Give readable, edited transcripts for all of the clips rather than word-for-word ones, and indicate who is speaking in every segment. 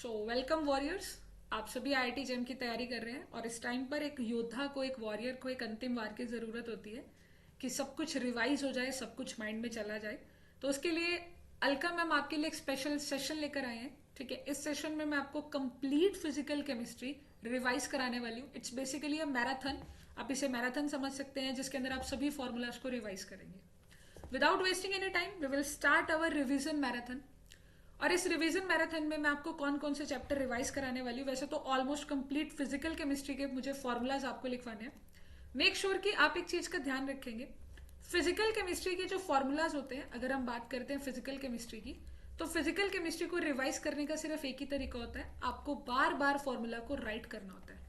Speaker 1: Welcome warriors. आप सभी IIT GeM की तैयारी कर रहे हैं और इस टाइम पर एक योद्धा को, एक वॉरियर को एक अंतिम वार की ज़रूरत होती है कि सब कुछ रिवाइज हो जाए, सब कुछ माइंड में चला जाए। तो उसके लिए अलका मैम आपके लिए एक स्पेशल सेशन लेकर आए हैं। ठीक है, इस सेशन में मैं आपको कंप्लीट फिजिकल केमिस्ट्री रिवाइज कराने वाली हूँ। It's basically a marathon. आप इसे मैराथन समझ सकते हैं, जिसके अंदर आप सभी फॉर्मूलाज को रिवाइज करेंगे। Without wasting any time we will start our revision marathon. और इस रिवीजन मैराथन में मैं आपको कौन कौन से चैप्टर रिवाइज कराने वाली हूँ। वैसे तो ऑलमोस्ट कंप्लीट फिजिकल केमिस्ट्री के मुझे फॉर्मूलाज आपको लिखवाने हैं। मेक श्योर कि आप एक चीज का ध्यान रखेंगे। फिजिकल केमिस्ट्री के जो फॉर्मूलाज होते हैं, अगर हम बात करते हैं फिजिकल केमिस्ट्री की, तो फिजिकल केमिस्ट्री को रिवाइज करने का सिर्फ एक ही तरीका होता है, आपको बार बार फॉर्मूला को राइट करना होता है।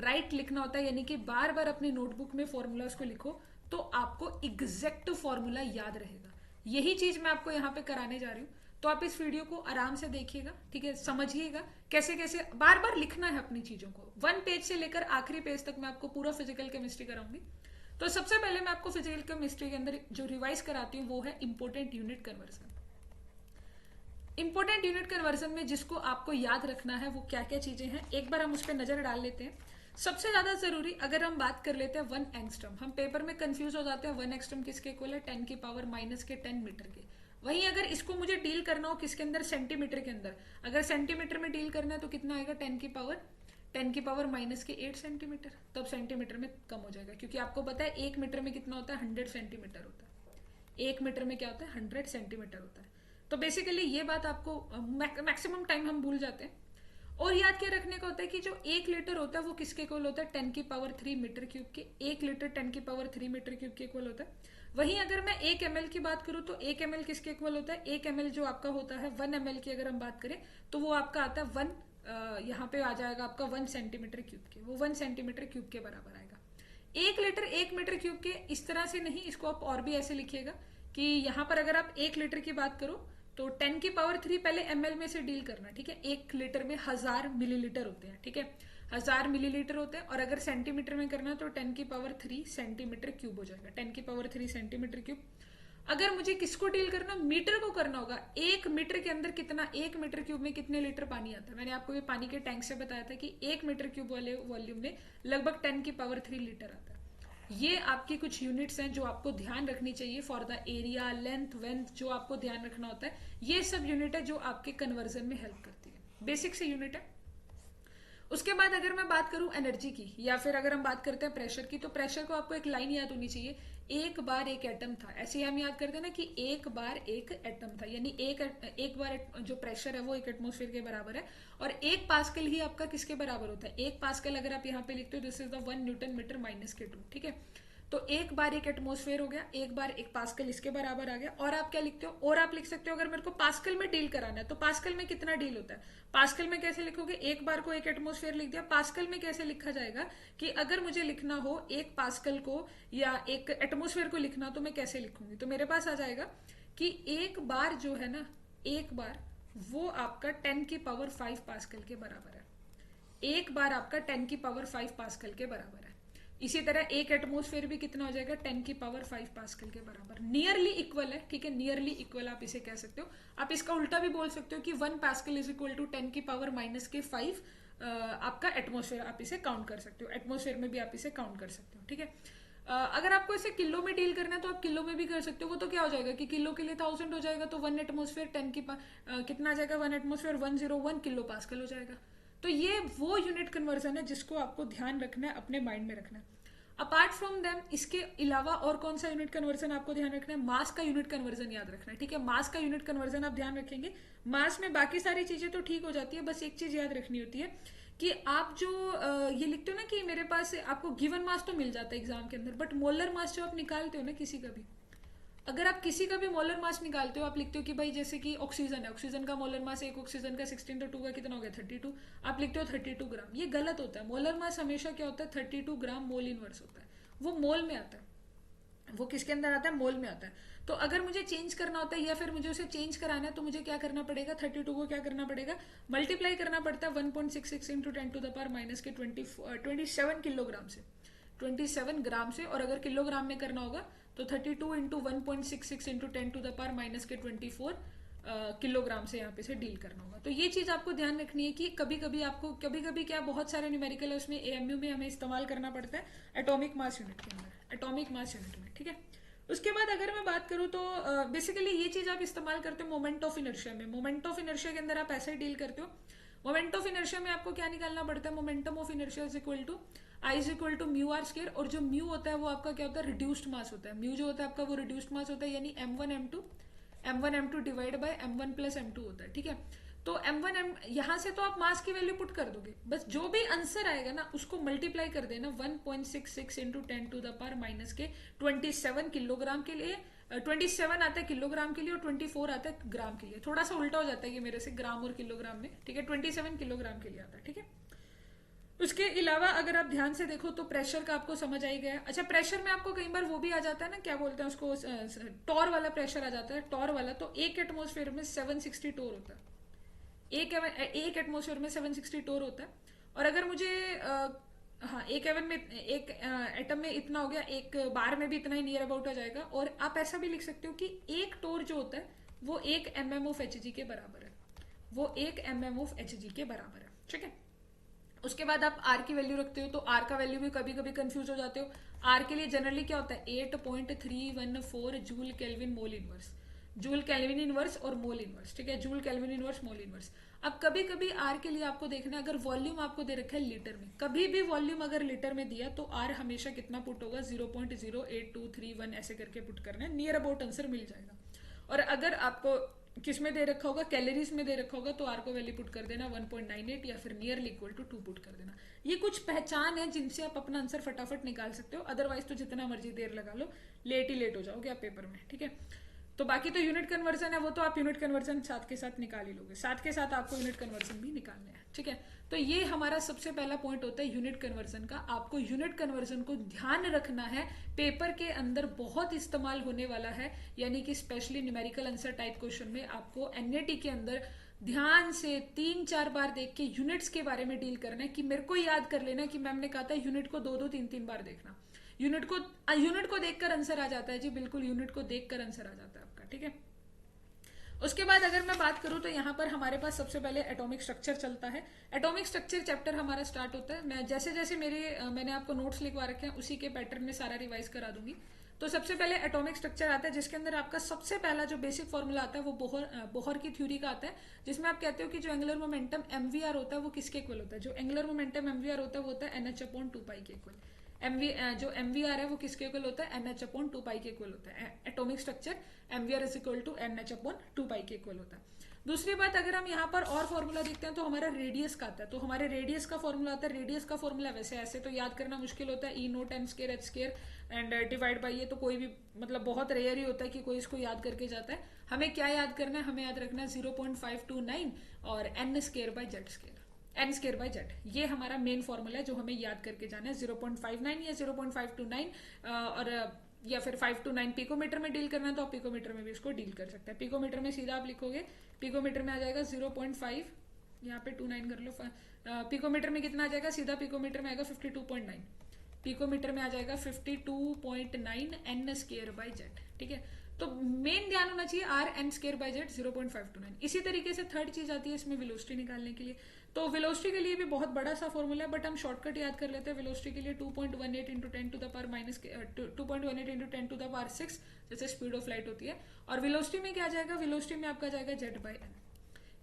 Speaker 1: राइट लिखना होता है, यानी कि बार बार अपनी नोटबुक में फॉर्मूलाज को लिखो तो आपको एग्जैक्ट फॉर्मूला याद रहेगा। यही चीज मैं आपको यहाँ पे कराने जा रही हूँ। तो आप इस वीडियो को आराम से देखिएगा, ठीक है, समझिएगा कैसे कैसे बार बार लिखना है अपनी चीजों को। 1 पेज से लेकर आखिरी पेज तक मैं आपको पूरा फिजिकल केमिस्ट्री कराऊंगी। तो सबसे पहले मैं आपको फिजिकल केमिस्ट्री के अंदर जो रिवाइज कराती हूँ वो है important unit conversion. Important unit conversion में जिसको आपको याद रखना है वो क्या क्या चीजें हैं, एक बार हम उस पर नजर डाल लेते हैं। सबसे ज्यादा जरूरी अगर हम बात कर लेते हैं 1 एंगस्ट्रम, हम पेपर में कंफ्यूज हो जाते हैं 1 एंगस्ट्रम किसके इक्वल है, 10⁻⁻10 मीटर के। वहीं अगर इसको मुझे डील करना हो किसके अंदर, सेंटीमीटर के अंदर, अगर सेंटीमीटर में डील करना है तो कितना आएगा, 10⁻⁻⁻⁻⁻⁻⁻⁻⁻⁻⁻⁻⁻⁻⁻⁻⁻⁻⁻⁻⁻⁻⁻⁻⁻⁻⁻⁻⁻⁻⁻⁻⁻⁻⁻⁻⁻⁻⁻⁻⁻⁻⁻⁻⁻⁻⁻⁻⁻⁻⁻⁻⁻⁻⁻⁻⁻⁻⁻⁻⁻⁻⁻⁻⁻⁻⁻⁻⁻⁻⁻⁻⁻⁻⁻⁻⁻⁻⁻⁻⁻⁻⁻⁻⁻⁻⁻⁻⁻⁻⁻⁻⁻एक मीटर में क्या होता है, 100 सेंटीमीटर होता है। तो बेसिकली ये बात आपको मैक्सिमम टाइम हम भूल जाते हैं। और याद क्या रखने का होता है कि जो 1 लीटर होता है वो किसके इक्वल होता है, 10⁻³ मीटर क्यूब के। 1 लीटर 10⁻³ मीटर क्यूब के इक्वल होता है। वहीं अगर मैं 1 ml की बात करूं तो 1 ml किसके इक्वल होता है, 1 ml जो आपका होता है 1 ml की अगर हम बात करें तो वो आपका आता है यहाँ पे आ जाएगा आपका 1 सेंटीमीटर क्यूब के, वो 1 सेंटीमीटर क्यूब के बराबर आएगा। 1 लीटर 1 मीटर क्यूब के, इस तरह से नहीं, इसको आप और भी ऐसे लिखिएगा कि यहाँ पर अगर आप 1 लीटर की बात करो तो 10⁻³ पहले ml में से डील करना, ठीक है। 1 लीटर में 1000 मिलीलीटर होते हैं, ठीक है, 1000 मिलीलीटर होते हैं। और अगर सेंटीमीटर में करना तो 10⁻³ सेंटीमीटर क्यूब हो जाएगा, 10⁻³ सेंटीमीटर क्यूब। अगर मुझे किसको डील करना, मीटर को करना होगा, 1 मीटर के अंदर कितना, 1 मीटर क्यूब में कितने लीटर पानी आता है। मैंने आपको ये पानी के टैंक से बताया था कि 1 मीटर क्यूब वाले वॉल्यूम में लगभग 10⁻³ लीटर आता है। ये आपकी कुछ यूनिट्स हैं जो आपको ध्यान रखनी चाहिए फॉर द एरिया, लेंथ, वेंथ, जो आपको ध्यान रखना होता है। ये सब यूनिट है जो आपके कन्वर्जन में हेल्प करती है, बेसिक से यूनिट है। उसके बाद अगर मैं बात करूं एनर्जी की, या फिर अगर हम बात करते हैं प्रेशर की, तो प्रेशर को आपको एक लाइन याद होनी चाहिए, एक बार एक एटम था। ऐसे ही हम याद करते हैं ना कि एक बार एक एटम था, यानी एक बार जो प्रेशर है वो 1 एटमोस्फेयर के बराबर है। और 1 पास्कल ही आपका किसके बराबर होता है, 1 पास्कल अगर आप यहाँ पे लिखते हो दिस इज द 1 न्यूटन मीटर-2, ठीक है। तो एक बार एक एटमोस्फेयर हो गया, एक बार एक पास्कल इसके बराबर आ गया। और आप क्या लिखते हो, और आप लिख सकते हो अगर मेरे को पास्कल में डील कराना है तो पास्कल में कितना डील होता है। पास्कल में कैसे लिखोगे, एक बार को एक एटमोस्फेयर लिख दिया। पास्कल में कैसे लिखा जाएगा कि अगर मुझे लिखना हो एक पास्कल को या एक एटमोस्फेयर को लिखना तो मैं कैसे लिखूंगी, तो मेरे पास आ जाएगा कि एक बार जो है ना, एक बार वो आपका 10⁵ पास्कल के बराबर है। एक बार आपका 10⁵ पास्कल के बराबर है। इसी तरह एक एटमोस्फेयर भी कितना हो जाएगा, 10⁵ पास्कल के बराबर। नियरली इक्वल है, ठीक है, नियरली इक्वल आप इसे कह सकते हो। आप इसका उल्टा भी बोल सकते हो कि 1 पास्कल इज इक्वल टू 10⁻⁻⁵ आपका एटमोस्फेयर, आप इसे काउंट कर सकते हो। एटमोस्फेयर में भी आप इसे काउंट कर सकते हो, ठीक है। अगर आपको इसे किलो में डील करना है तो आप किलो में भी कर सकते हो। वो तो क्या हो जाएगा कि किलो के लिए 1000 हो जाएगा, तो 1 एटमोस्फेयर कितना आ जाएगा, 1 एटमोस्फेयर 101 किलो पास्कल हो जाएगा। तो ये वो यूनिट कन्वर्जन है जिसको आपको ध्यान रखना है, अपने माइंड में रखना है। अपार्ट फ्रॉम देम, इसके अलावा और कौन सा यूनिट कन्वर्जन आपको ध्यान रखना है, मास का यूनिट कन्वर्जन याद रखना है, ठीक है। मास का यूनिट कन्वर्जन आप ध्यान रखेंगे। मास में बाकी सारी चीजें तो ठीक हो जाती है, बस एक चीज याद रखनी होती है कि आप जो ये लिखते हो ना कि मेरे पास, आपको गिवन मास तो मिल जाता है एग्जाम के अंदर, बट मोलर मास जो आप निकालते हो ना किसी का भी, अगर आप किसी का भी मोलर मास निकालते हो, आप लिखते हो कि भाई जैसे कि ऑक्सीजन है, ऑक्सीजन का मोलर मास, एक ऑक्सीजन का 16 तो 2 का कितना हो गया, 32, आप लिखते हो 32 ग्राम। ये गलत होता है। मोलर मास हमेशा क्या होता है, 32 ग्राम मोल इनवर्स होता है। वो मोल में आता है, वो किसके अंदर आता है, मोल में आता है। तो अगर मुझे चेंज करना होता है या फिर मुझे उसे चेंज कराना है तो मुझे क्या करना पड़ेगा, 32 को क्या करना पड़ेगा, मल्टीप्लाई करना पड़ता है 1.66 इंटू 10⁻⁻⁻27 किलोग्राम से, 27 ग्राम से। और अगर किलोग्राम में करना होगा तो 32 इंटू 1.66 इंटू 10⁻⁻24 किलोग्राम से यहाँ पे से डील करना होगा। तो ये चीज आपको ध्यान रखनी है कि कभी कभी क्या बहुत सारे न्यूमेरिकल है उसमें एएमयू में हमें इस्तेमाल करना पड़ता है एटॉमिक मास यूनिट के अंदर, एटॉमिक मास यूनिट में, ठीक है। उसके बाद अगर मैं बात करूं तो बेसिकली ये चीज आप इस्तेमाल करते हो मोमेंट ऑफ इनर्शिया में। मोमेंट ऑफ इनर्शिया के अंदर आप ऐसे ही डील करते हो। मोमेंट ऑफ इनर्शिया में आपको क्या निकालना पड़ता है, momentum of inertia is equal to I is equal to mu R square, और जो म्यू होता है वो आपका क्या होता है, रिड्यूस्ड मास होता है। म्यू जो होता है आपका वो रिड्यूस्ड मास होता है, यानी m1 m2 divide by m1 plus m2 होता है, ठीक है। तो m1 यहां से तो आप मास की वैल्यू पुट कर दोगे, बस जो भी आंसर आएगा ना उसको मल्टीप्लाई कर देना 1.66 into 10 to the power minus के 27 किलोग्राम के लिए। 27 आता है किलोग्राम के लिए और 24 आता है ग्राम के लिए। थोड़ा सा उल्टा हो जाता है ये मेरे से ग्राम और किलोग्राम में, ठीक है। 27 किलोग्राम के लिए आता है, ठीक है। उसके अलावा अगर आप ध्यान से देखो तो प्रेशर का आपको समझ आई गया। अच्छा, प्रेशर में आपको कई बार वो भी आ जाता है ना, क्या बोलते हैं उसको, टॉर वाला प्रेशर आ जाता है, टॉर वाला। तो एक एटमोस्फेयर में 760 टोर होता है, एक एटमोस्फेयर में 760 टोर होता है। और अगर मुझे हाँ एक एटम में इतना हो गया, एक बार में भी इतना ही नियर अबाउट आ जाएगा। और आप ऐसा भी लिख सकते हो कि एक टोर जो होता है वो 1 mm ऑफ Hg के बराबर है, वो 1 mm ऑफ Hg के बराबर है, ठीक है। उसके बाद आप आर की वैल्यू रखते हो, तो आर का वैल्यू भी कभी कभी कंफ्यूज हो जाते हो। आर के लिए जनरली क्या होता है 8.314 joule kelvin mole inverse, joule kelvin inverse और मोल इनवर्स, ठीक है। Joule kelvin inverse mole inverse. अब कभी कभी आर के लिए आपको देखना है, अगर वॉल्यूम आपको दे रखा है लीटर में, कभी भी वॉल्यूम अगर लीटर में दिया तो आर हमेशा कितना पुट होगा 0.08231 ऐसे करके पुट करना है, नियर अबाउट आंसर मिल जाएगा। और अगर आपको किस में दे रखा होगा, कैलोरीज में दे रखा होगा, तो आर को वैल्यू पुट कर देना 1.98 या फिर नियरली इक्वल टू 2 पुट कर देना। ये कुछ पहचान है जिनसे आप अपना आंसर फटाफट निकाल सकते हो, अदरवाइज तो जितना मर्जी देर लगा लो लेट ही लेट हो जाओगे आप पेपर में, ठीक है। तो बाकी तो यूनिट कन्वर्जन है, वो तो आप यूनिट कन्वर्जन साथ के साथ निकाल ही लोगे, साथ के साथ आपको यूनिट कन्वर्जन भी निकालना है, ठीक है। तो ये हमारा सबसे पहला पॉइंट होता है यूनिट कन्वर्जन का। आपको यूनिट कन्वर्जन को ध्यान रखना है, पेपर के अंदर बहुत इस्तेमाल होने वाला है, यानी कि specially numerical answer type question में आपको एनएटी के अंदर ध्यान से 3-4 बार देख के यूनिट्स के बारे में डील करना है। कि मेरे को याद कर लेना कि मैम ने कहा था यूनिट को 2-2, 3-3 बार देखना। यूनिट को देखकर आंसर आ जाता है जी, बिल्कुल यूनिट को देखकर आंसर आ जाता है आपका, ठीक है। उसके बाद अगर मैं बात करूं तो यहाँ पर हमारे पास सबसे पहले एटॉमिक स्ट्रक्चर चलता है। एटॉमिक स्ट्रक्चर चैप्टर हमारा स्टार्ट होता है। मैं जैसे जैसे मैंने आपको नोट्स लिखवा रखे हैं उसी के पैटर्न में सारा रिवाइज करा दूंगी। तो सबसे पहले एटॉमिक स्ट्रक्चर आता है, जिसके अंदर आपका सबसे पहला जो बेसिक फॉर्मूला आता है वो बोहर की थ्योरी का आता है, जिसमें आप कहते हो कि जो एंगुलर मोमेंटम mvr होता है वो किसके इक्वल होता है। जो एंगुलर मोमेंटम mvr होता है वो होता है nh/2π के इक्वल। जो mvr है वो किसके इक्वल होता है nh/2π के इक्वल होता है। Atomic structure mvr is equal to nh/2π के इक्वल होता है। दूसरी बात, अगर हम यहाँ पर और फॉर्मूला देखते हैं तो हमारा रेडियस का आता है। तो हमारे रेडियस का फॉर्मूला आता है, रेडियस का फॉर्मूला वैसे ऐसे तो याद करना मुश्किल होता है, E0 n² h² and divide by ये, तो कोई भी मतलब बहुत रेयर ही होता है कि कोई इसको याद करके जाता है। हमें क्या याद करना है, हमें याद रखना है 0.529 और n²/z, ये हमारा मेन फॉर्मूला है जो हमें याद करके जाना है। 0.59 या 0.529 और या फिर 529 पिकोमीटर में डील करना है तो आप पिकोमीटर में भी इसको डील कर सकते हैं। पिकोमीटर में सीधा आप लिखोगे, पिकोमीटर में आ जाएगा 0.5, यहाँ पे 29 कर लो। पिकोमीटर में कितना आ जाएगा, सीधा पिकोमीटर में आएगा 52.9, पिकोमीटर में आ जाएगा 52.9 n²/z, ठीक है। तो मेन ध्यान होना चाहिए r(n²/z) 0.529। इसी तरीके से थर्ड चीज आती है इसमें वेलोसिटी निकालने के लिए। तो वेलोसिटी के लिए भी बहुत बड़ा सा फॉर्मूला है, बट हम शॉर्टकट याद कर लेते हैं। वेलोसिटी के लिए 2.18 into 10 to the power minus 2.18 into 10 to the power 6 जैसे स्पीड ऑफ लाइट होती है। और वेलोसिटी में क्या आ जाएगा, वेलोसिटी में आपका जाएगा z/n।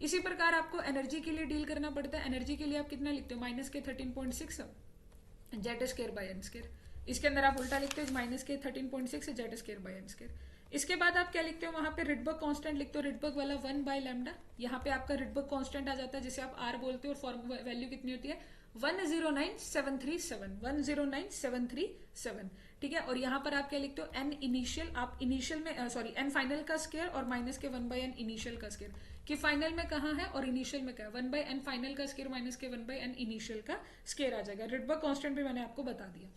Speaker 1: इसी प्रकार आपको एनर्जी के लिए डील करना पड़ता है। एनर्जी के लिए आप कितना लिखते हो, -13.6 z²/n²। इसके अंदर आप उल्टा लिखते हो -13.6 z²/n²। इसके बाद आप क्या लिखते हो, वहां पे रिडबर्ग कांस्टेंट लिखते हो, रिडबर्ग वाला 1/λ। यहाँ पे आपका रिडबर्ग कांस्टेंट आ जाता है जिसे आप r बोलते हो, और फॉर्म वैल्यू कितनी होती है 109737, ठीक है। और यहाँ पर आप क्या लिखते हो, n इनिशियल, आप इनिशियल में n फाइनल का स्क्वायर और माइनस के 1/n इनिशियल का स्क्वायर, कि फाइनल में कहाँ है और इनिशियल में क्या है। 1/n फाइनल का स्क्वायर माइनस के 1/n इनिशियल का स्क्वायर आ जाएगा। रिडबर्ग कांस्टेंट भी मैंने आपको बता दिया,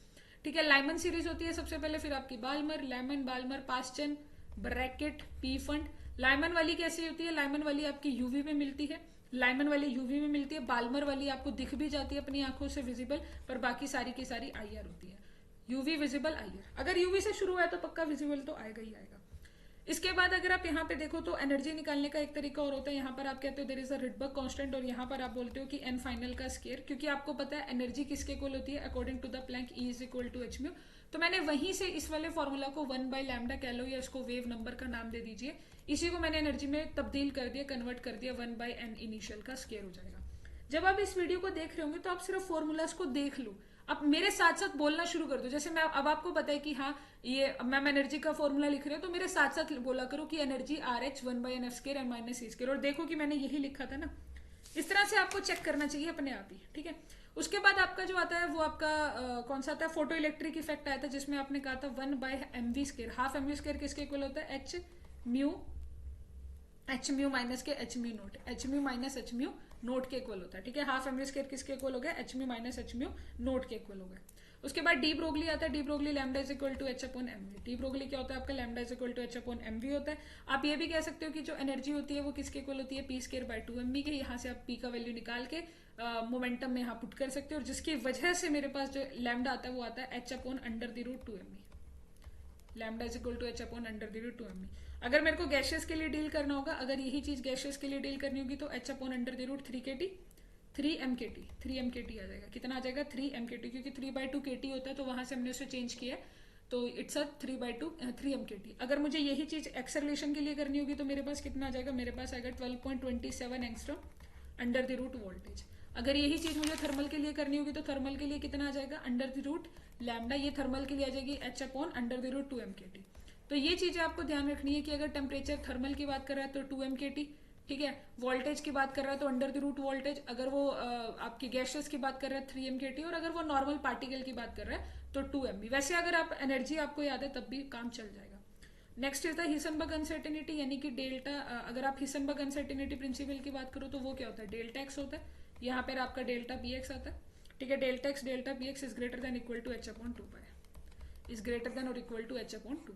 Speaker 1: ठीक है। लाइमन सीरीज होती है सबसे पहले, फिर आपकी Balmer, Lyman, Balmer, Paschen, Brackett, Pfund. Lyman वाली कैसी होती है, लाइमन वाली आपकी यूवी में मिलती है, लाइमन वाली यूवी में मिलती है। बाल्मर वाली आपको दिख भी जाती है अपनी आंखों से विजिबल, पर बाकी सारी की सारी आईआर होती है, यूवी विजिबल आईआर। अगर यूवी से शुरू है तो पक्का विजिबल तो आएगा ही आएगा। इसके बाद अगर आप यहाँ पे देखो तो एनर्जी निकालने का एक तरीका और होता है, यहाँ पर आप कहते हो there is a Rydberg constant, और यहाँ पर आप बोलते हो कि एन फाइनल का स्केयर, क्योंकि आपको पता है एनर्जी किसके इक्वल होती है according to the Planck, E is equal to H mu. तो मैंने वहीं से इस वाले फॉर्मूला को 1/λ कह लो, या इसको वेव नंबर का नाम दे दीजिए, इसी को मैंने एनर्जी में तब्दील कर दिया, कन्वर्ट कर दिया, 1/n इनिशियल का स्केयर हो जाएगा। जब आप इस वीडियो को देख रहे होंगे तो आप सिर्फ फॉर्मूलाज को देख लो, अब मेरे साथ साथ बोलना शुरू कर दो। जैसे मैं अब आपको पता है कि हाँ ये मैम एनर्जी का फॉर्मूला लिख रहे हो, तो मेरे साथ साथ बोला करो कि energy R H 1/n F square N minus E square, और देखो कि मैंने यही लिखा था ना। इस तरह से आपको चेक करना चाहिए अपने आप ही, ठीक है। उसके बाद आपका जो आता है वो आपका कौन सा आता है, फोटो इलेक्ट्रिक इफेक्ट आया था, जिसमें आपने कहा था 1/mv square, half MV square किसके इक्वल होता है, एच म्यू माइनस के H mu nought, H mu minus H mu nought के इक्वल होता है, ठीक है। हाफ एमवी स्केयर किसके इक्वल हो गया, H mu minus H mu nought के इक्वल हो गया। उसके बाद डी ब्रोगली आता है, de Broglie lambda is equal to H upon MV. De Broglie क्या होता है आपका, lambda is equal to H upon MV होता है। आप ये भी कह सकते हो कि जो एनर्जी होती है वो किसके इक्वल होती है, पी स्केयर बाय 2mv के। यहाँ से आप पी का वैल्यू निकाल के मोमेंटम में यहाँ पुट कर सकते हो, और जिसकी वजह से मेरे पास जो लैम्डा आता है वो आता है H upon under the root 2mv। Lambda is equal to H upon under the root 2mv। अगर मेरे को गैशियस के लिए डील करना होगा, अगर यही चीज गैशियस के लिए डील करनी होगी, तो H upon under the root 3kT, 3mkt आ जाएगा। कितना आ जाएगा, 3mkt, क्योंकि 3/2 kT होता है, तो वहां से हमने उसे चेंज किया है, तो इट्स अ 3/2 3mkt। अगर मुझे यही चीज एक्सेलरेशन के लिए करनी होगी, तो मेरे पास कितना आ जाएगा, मेरे पास आएगा 12.27 angstrom under the root voltage. अगर यही चीज मुझे थर्मल के लिए करनी होगी, तो थर्मल के लिए कितना आ जाएगा, अंडर द रूट लैम्डा, ये थर्मल के लिए आ जाएगी H upon under the root 2mkt। तो ये चीजें आपको ध्यान रखनी है कि अगर टेम्परेचर थर्मल की बात कर रहा है तो 2mkt, ठीक है। वोल्टेज की बात कर रहा है तो अंडर द रूट वोल्टेज, अगर वो आपकी गैसेस की बात कर रहा है 3mkt, और अगर वो नॉर्मल पार्टिकल की बात कर रहा है तो 2mv। वैसे अगर आप एनर्जी आपको याद है तब भी काम चल जाएगा। नेक्स्ट इज द हिसेनबर्ग अनसर्टेनिटी, यानी कि डेल्टा, अगर आप हिसेनबर्ग अनसर्टेनिटी प्रिंसिपल की बात करो तो वो क्या होता है, डेल्टा एक्स होता है। यहाँ पर आपका डेल्टा पी एक्स आता है, ठीक है। Delta X delta P X is greater than equal to H upon 2 is greater than और equal to H upon 2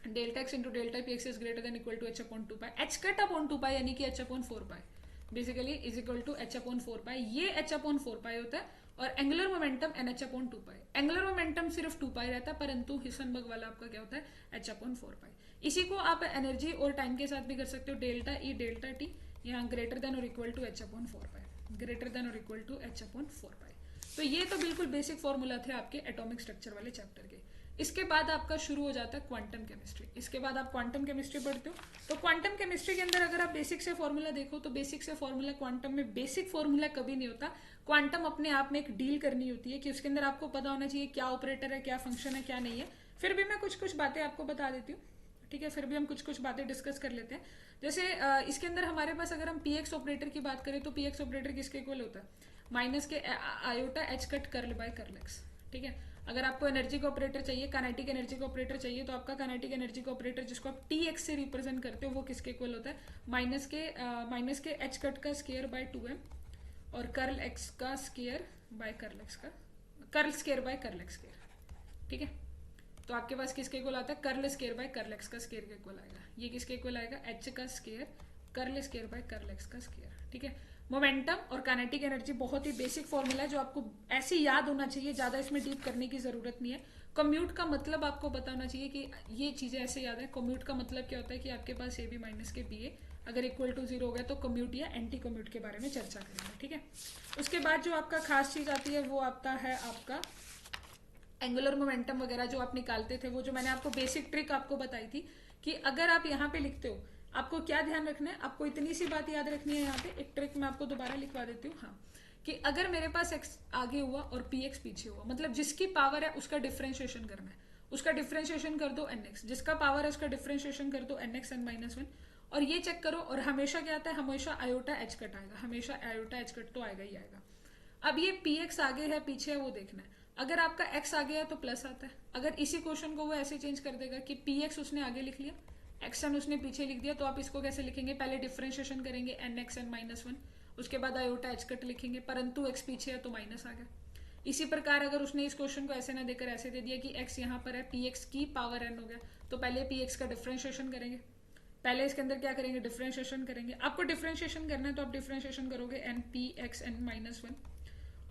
Speaker 1: delta X into delta P X is greater than equal to H upon 2 H cut upon 2 यानी कि H upon 4 basically is equal to H upon 4 ये H upon 4 होता है, और angular momentum N H upon 2 angular momentum सिर्फ 2 रहता है, परंतु हिसेनबर्ग वाला आपका क्या होता है, एच अपॉन 4 इसी को आप एनर्जी और टाइम के साथ भी कर सकते हो, डेल्टा ई डेल्टा टी, यहाँ ग्रेटर देन और equal to H upon 4 greater than और इक्वल टू एच अपॉन 4 तो ये तो बिल्कुल बेसिक फॉर्मूला थे आपके एटॉमिक स्ट्रक्चर वाले चैप्टर के। इसके बाद आपका शुरू हो जाता है क्वांटम केमिस्ट्री। इसके बाद आप क्वांटम केमिस्ट्री पढ़ते हो, तो क्वांटम केमिस्ट्री के अंदर अगर आप बेसिक से फॉर्मूला देखो तो बेसिक से फॉर्मूला, क्वांटम में बेसिक फॉर्मूला कभी नहीं होता। क्वांटम अपने आप में एक डील करनी होती है कि उसके अंदर आपको पता होना चाहिए क्या ऑपरेटर है, क्या फंक्शन है, क्या नहीं है। फिर भी मैं कुछ कुछ बातें आपको बता देती हूँ, ठीक है। फिर भी हम कुछ कुछ बातें डिस्कस कर लेते हैं। जैसे इसके अंदर हमारे पास अगर हम पीएक्स ऑपरेटर की बात करें तो पीएक्स ऑपरेटर किसके इक्वल होता है, माइनस के iota H cut curl by curl X, ठीक है। अगर आपको एनर्जी का ऑपरेटर चाहिए, काइनेटिक एनर्जी का ऑपरेटर चाहिए, तो आपका काइनेटिक एनर्जी का ऑपरेटर जिसको आप टी एक्स से रिप्रेजेंट करते हो वो किसके इक्वल होता है, माइनस के एच कट का स्केयर बाय 2m और कर्ल एक्स का स्केयर बाय कर्ल एक्स का, curl square by curl x square, ठीक है। तो आपके पास किसके इक्वल आता है, curl square by curl x का स्केयर के इक्वल आएगा। ये किसके इक्वल आएगा, एच का square curl square by curl x का स्केयर, ठीक है। मोमेंटम और काइनेटिक एनर्जी बहुत ही बेसिक फॉर्मूला है जो आपको ऐसे याद होना चाहिए, ज्यादा इसमें डीप करने की जरूरत नहीं है। कम्यूट का मतलब आपको पता होना चाहिए कि ये चीजें ऐसे याद है। कम्यूट का मतलब क्या होता है कि आपके पास ए बी माइनस के बी ए अगर इक्वल टू 0 हो गया तो कम्यूट या एंटी कम्यूट के बारे में चर्चा करेंगे, ठीक है। उसके बाद जो आपका खास चीज आती है वो आता है आपका एंगुलर मोमेंटम वगैरह जो आप निकालते थे, वो जो मैंने आपको बेसिक ट्रिक आपको बताई थी कि अगर आप यहाँ पे लिखते हो आपको क्या ध्यान रखना है, आपको इतनी सी बात याद रखनी है। यहाँ पे एक ट्रिक मैं आपको दोबारा लिखवा देती हूँ, हाँ, कि अगर मेरे पास x आगे हुआ और px पीछे हुआ, मतलब जिसकी पावर है उसका डिफरेंशिएशन करना है, उसका डिफरेंशिएशन कर दो nx, जिसका पावर है उसका डिफरेंशिएशन कर दो nx n माइनस 1, और ये चेक करो। और हमेशा क्या आता है, हमेशा आयोटा एच कट आएगा, हमेशा आयोटा एच कट तो आएगा ही आएगा। अब ये px आगे है पीछे है वो देखना है। अगर आपका x आगे है तो प्लस आता है। अगर इसी क्वेश्चन को वो ऐसे चेंज कर देगा कि px उसने आगे लिख लिया, एक्स उसने पीछे लिख दिया, तो आप इसको कैसे लिखेंगे, पहले डिफरेंशिएशन करेंगे एन एक्स एन माइनस 1, उसके बाद आयोटा एच कट लिखेंगे, परंतु एक्स पीछे है तो माइनस आ गया। इसी प्रकार अगर उसने इस क्वेश्चन को ऐसे ना देकर ऐसे दे दिया कि एक्स यहाँ पर है, पी एक्स की पावर एन हो गया, तो पहले पी एक्स का डिफरेंशिएशन करेंगे, पहले इसके अंदर क्या करेंगे, डिफरेंशिएशन करेंगे। आपको डिफरेंशिएशन करना है तो आप डिफरेंशिएशन करोगे N P X N minus 1,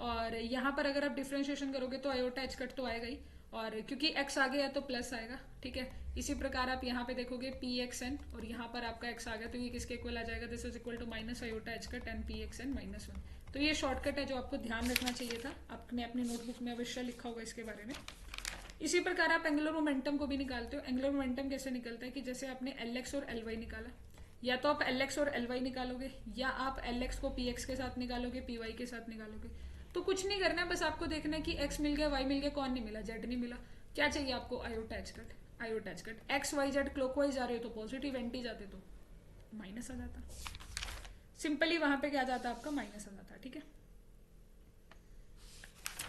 Speaker 1: और यहाँ पर अगर आप डिफरेंशिएशन करोगे तो आयोटा एच कट तो आएगा ही, और क्योंकि x आ गया है तो प्लस आएगा, ठीक है। इसी प्रकार आप यहाँ पे देखोगे पी एक्स एन, और यहाँ पर आपका x आ गया तो ये किसके इक्वल आ जाएगा, this is equal to minus iota H का ten P X N minus one. तो ये शॉर्टकट है जो आपको ध्यान रखना चाहिए था, आपने अपनी नोटबुक में अवश्य लिखा होगा इसके बारे में। इसी प्रकार आप एंगुलर मोमेंटम को भी निकालते हो। एंगुलर मोमेंटम कैसे निकलता है कि जैसे आपने एल एक्स और एल वाई निकाला, या तो आप एल एक्स और एल वाई निकालोगे, या आप एल एक्स को पी एक्स के साथ निकालोगे, पी वाई के साथ निकालोगे। तो कुछ नहीं करना है, बस आपको देखना है कि एक्स मिल गया, वाई मिल गया, कौन नहीं मिला, जेड नहीं मिला। क्या चाहिए आपको, iota H cut. Iota H cut X Y Z clockwise जा रहे हो तो पॉजिटिव, एंटी जाते तो माइनस आ जाता। सिंपली वहां पे क्या जाता, आपका माइनस आ जाता, ठीक है।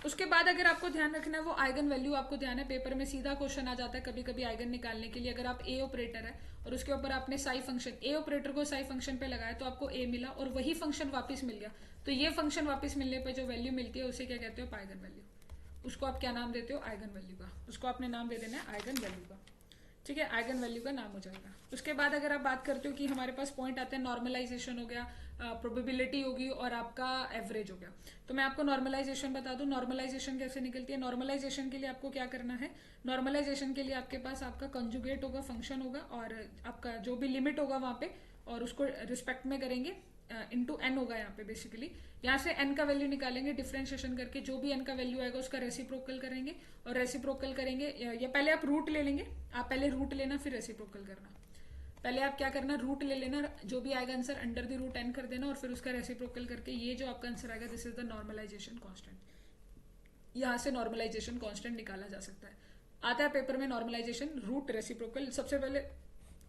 Speaker 1: उसके बाद अगर आपको ध्यान रखना है वो आइगन वैल्यू आपको ध्यान है, पेपर में सीधा क्वेश्चन आ जाता है कभी कभी आइगन निकालने के लिए। अगर आप ए ऑपरेटर है और उसके ऊपर आपने साई फंक्शन, ए ऑपरेटर को साई फंक्शन पे लगाया तो आपको ए मिला और वही फंक्शन वापस मिल गया, तो ये फंक्शन वापस मिलने पर जो वैल्यू मिलती है उसे क्या कहते हो, आइगन वैल्यू। उसको आप क्या नाम देते हो, आइगन वैल्यू का। उसको आपने नाम दे देना है आइगन वैल्यू का, ठीक है, आइगन वैल्यू का नाम हो जाएगा। उसके बाद अगर आप बात करते हो कि हमारे पास पॉइंट आते हैं, नॉर्मलाइजेशन हो गया, प्रोबेबिलिटी होगी और आपका एवरेज हो गया। तो मैं आपको नॉर्मलाइजेशन बता दूं, नॉर्मलाइजेशन कैसे निकलती है। नॉर्मलाइजेशन के लिए आपको क्या करना है, नॉर्मलाइजेशन के लिए आपके पास आपका कंजुगेट होगा, फंक्शन होगा, और आपका जो भी लिमिट होगा वहां पे, और उसको रिस्पेक्ट में करेंगे, इंटू एन होगा यहाँ पे बेसिकली। यहाँ से एन का वैल्यू निकालेंगे डिफरेंशिएशन करके, जो भी एन का वैल्यू आएगा उसका रेसिप्रोकल करेंगे, और रेसिप्रोकल करेंगे, या पहले आप रूट ले लेंगे, आप पहले रूट लेना फिर रेसिप्रोकल करना। पहले आप क्या करना, रूट ले लेना, जो भी आएगा answer under the root N कर देना, और फिर उसका रेसिप्रोकल करके ये जो आपका आंसर आएगा this is the normalisation constant. यहाँ से नॉर्मलाइजेशन कांस्टेंट निकाला जा सकता है। आता है पेपर में नॉर्मलाइजेशन, रूट, रेसिप्रोकल। सबसे पहले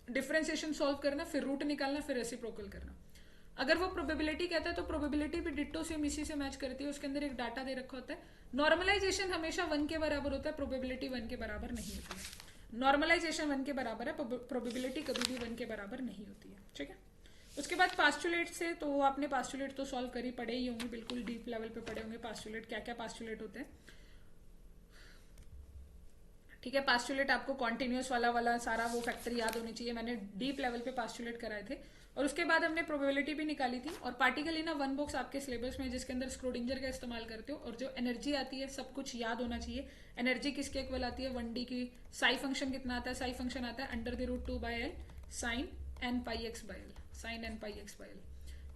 Speaker 1: डिफरेंशिएशन सॉल्व करना, फिर रूट निकालना, फिर रेसिप्रोकल करना। अगर वो प्रोबेबिलिटी कहता है तो प्रोबेबिलिटी भी डिट्टो सेम इसी से मैच करती है, उसके अंदर एक डाटा दे रखा होता है। नॉर्मलाइजेशन हमेशा 1 के बराबर होता है, प्रोबेबिलिटी 1 के बराबर नहीं होती है। नॉर्मलाइजेशन 1 के बराबर है, प्रोबेबिलिटी कभी भी 1 के बराबर नहीं होती है, ठीक है। उसके बाद पास्टुलेट से, तो आपने पास्टुलेट तो सॉल्व कर ही पढ़े ही होंगे, बिल्कुल डीप लेवल पे पढ़े होंगे पास्टुलेट, क्या क्या पास्टुलेट होते हैं, ठीक है। पास्टुलेट आपको कॉन्टिन्यूस वाला सारा वो फैक्टर याद होनी चाहिए, मैंने डीप लेवल पे पास्टुलेट कराए थे। और उसके बाद हमने प्रोबेबिलिटी भी निकाली थी, और पार्टिकल इन वन बॉक्स आपके सिलेबस में जिसके अंदर स्क्रोडिंजर का इस्तेमाल करते हो, और जो एनर्जी आती है सब कुछ याद होना चाहिए। एनर्जी किसके इक्वल आती है, 1D की। साई फंक्शन कितना आता है, साई फंक्शन आता है under the root 2 by L sine N pi X by L, sine N pi X by L.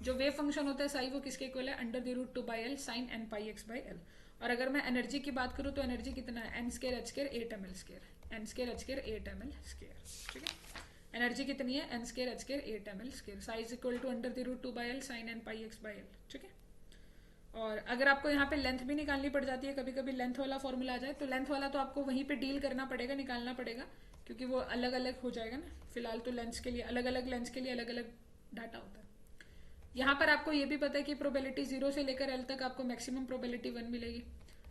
Speaker 1: जो वेव फंक्शन होता है साई, वो किसके इक्वल है, under the root 2 by L sine N pi X by L. और अगर मैं energy की बात करूं तो एनर्जी कितना है, N square H square 8 ml square, N square H square 8 ml square, ठीक है। एनर्जी कितनी है, N square H square 8 ml square, psi is equal to under the root 2 by L sine N pi X by L, ठीक है। और अगर आपको यहाँ पे लेंथ भी निकालनी पड़ जाती है, कभी कभी लेंथ वाला फॉर्मूला आ जाए, तो लेंथ वाला तो आपको वहीं पे डील करना पड़ेगा, निकालना पड़ेगा, क्योंकि वो अलग अलग हो जाएगा ना। फिलहाल तो लेंस के लिए अलग अलग, लेंस के लिए अलग अलग डाटा होता है। यहाँ पर आपको ये भी पता है कि प्रोबेबिलिटी 0 से लेकर एल तक आपको मैक्सिमम प्रोबेबिलिटी 1 मिलेगी।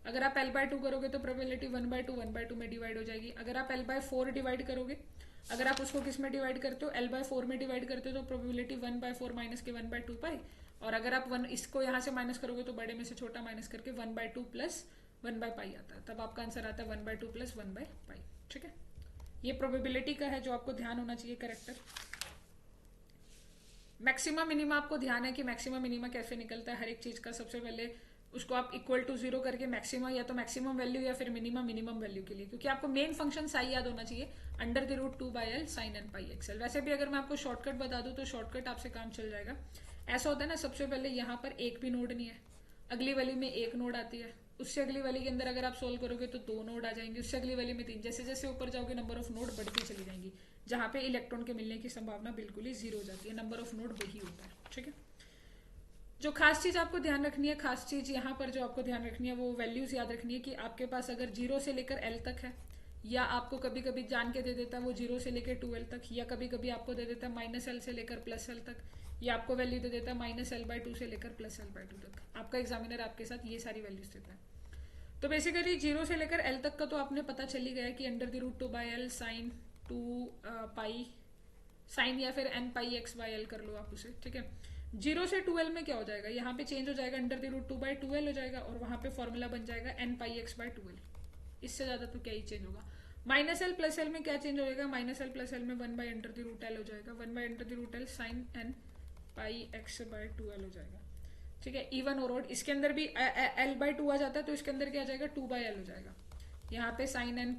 Speaker 1: अगर आप l/2 करोगे तो प्रोबेबिलिटी 1/2 में डिवाइड हो जाएगी। अगर आप l/4 डिवाइड करोगे, अगर आप उसको किस में डिवाइड करते हो, l/4 में डिवाइड करते हो तो प्रोबेबिलिटी 1/4 माइनस के 1/2 पाई। और अगर आप इसको यहाँ से माइनस करोगे तो बड़े में से छोटा माइनस करके 1/2 प्लस 1/पाई आता है, तब आपका आंसर आता है 1/2 प्लस 1/पाई, ठीक है। ये प्रोबेबिलिटी का है जो आपको ध्यान होना चाहिए करेक्टर। मैक्सिमम मिनिमा आपको ध्यान है कि मैक्सिमम मिनिमा कैसे निकलता है हर एक चीज का। सबसे पहले उसको आप इक्वल टू 0 करके मैक्सिमम, या तो मैक्सिमम वैल्यू या फिर मिनिमम वैल्यू के लिए, क्योंकि आपको मेन फंक्शन साई याद होना चाहिए, under the root 2 by L sine N pi XL. वैसे भी अगर मैं आपको शॉर्टकट बता दूं तो शॉर्टकट आपसे काम चल जाएगा। ऐसा होता है ना, सबसे पहले यहाँ पर एक भी नोड नहीं है, अगली वाली में एक नोड आती है, उससे अगली वाली के अंदर अगर आप सोल्व करोगे तो 2 नोड आ जाएंगे, उससे अगली वाली में 3, जैसे जैसे ऊपर जाओगे नंबर ऑफ नोड बढ़ती चली जाएंगी, जहां पे इलेक्ट्रॉन के मिलने की संभावना बिल्कुल ही 0 हो जाती है। नंबर ऑफ नोड वही होता है, ठीक है। जो खास चीज आपको ध्यान रखनी है, खास चीज यहाँ पर जो आपको ध्यान रखनी है वो वैल्यूज याद रखनी है कि आपके पास अगर 0 से लेकर एल तक है, या आपको कभी कभी जान के दे देता है वो 0 से लेकर 2l तक, या कभी कभी आपको दे देता है -l से लेकर +l तक, या आपको वैल्यू दे देता है -l/2 से लेकर +l/2 तक। आपका एग्जामिनर आपके साथ ये सारी वैल्यूज देता है। तो बेसिकली 0 से लेकर l तक का तो आपने पता चल ही गया कि under the root 2 by L sine 2 pi sine, या फिर n pi X by L कर लो आप उसे, ठीक है। 0 से 2l में क्या हो जाएगा, यहाँ पे चेंज हो जाएगा, under the root 2 by 2l हो जाएगा, और वहां पे फॉर्मूला बन जाएगा n pi X by 2l। इससे ज्यादा तो क्या ही चेंज होगा। -l प्लस l में क्या चेंज हो जाएगा, -l प्लस l में 1 by under the root l हो जाएगा, 1 by under the root l sine n pi X by 2l हो जाएगा, ठीक है। इवन और ऑड, इसके अंदर भी l/2 आ जाता है तो इसके अंदर क्या आ जाएगा 2 बाई l हो जाएगा। यहाँ पे sine N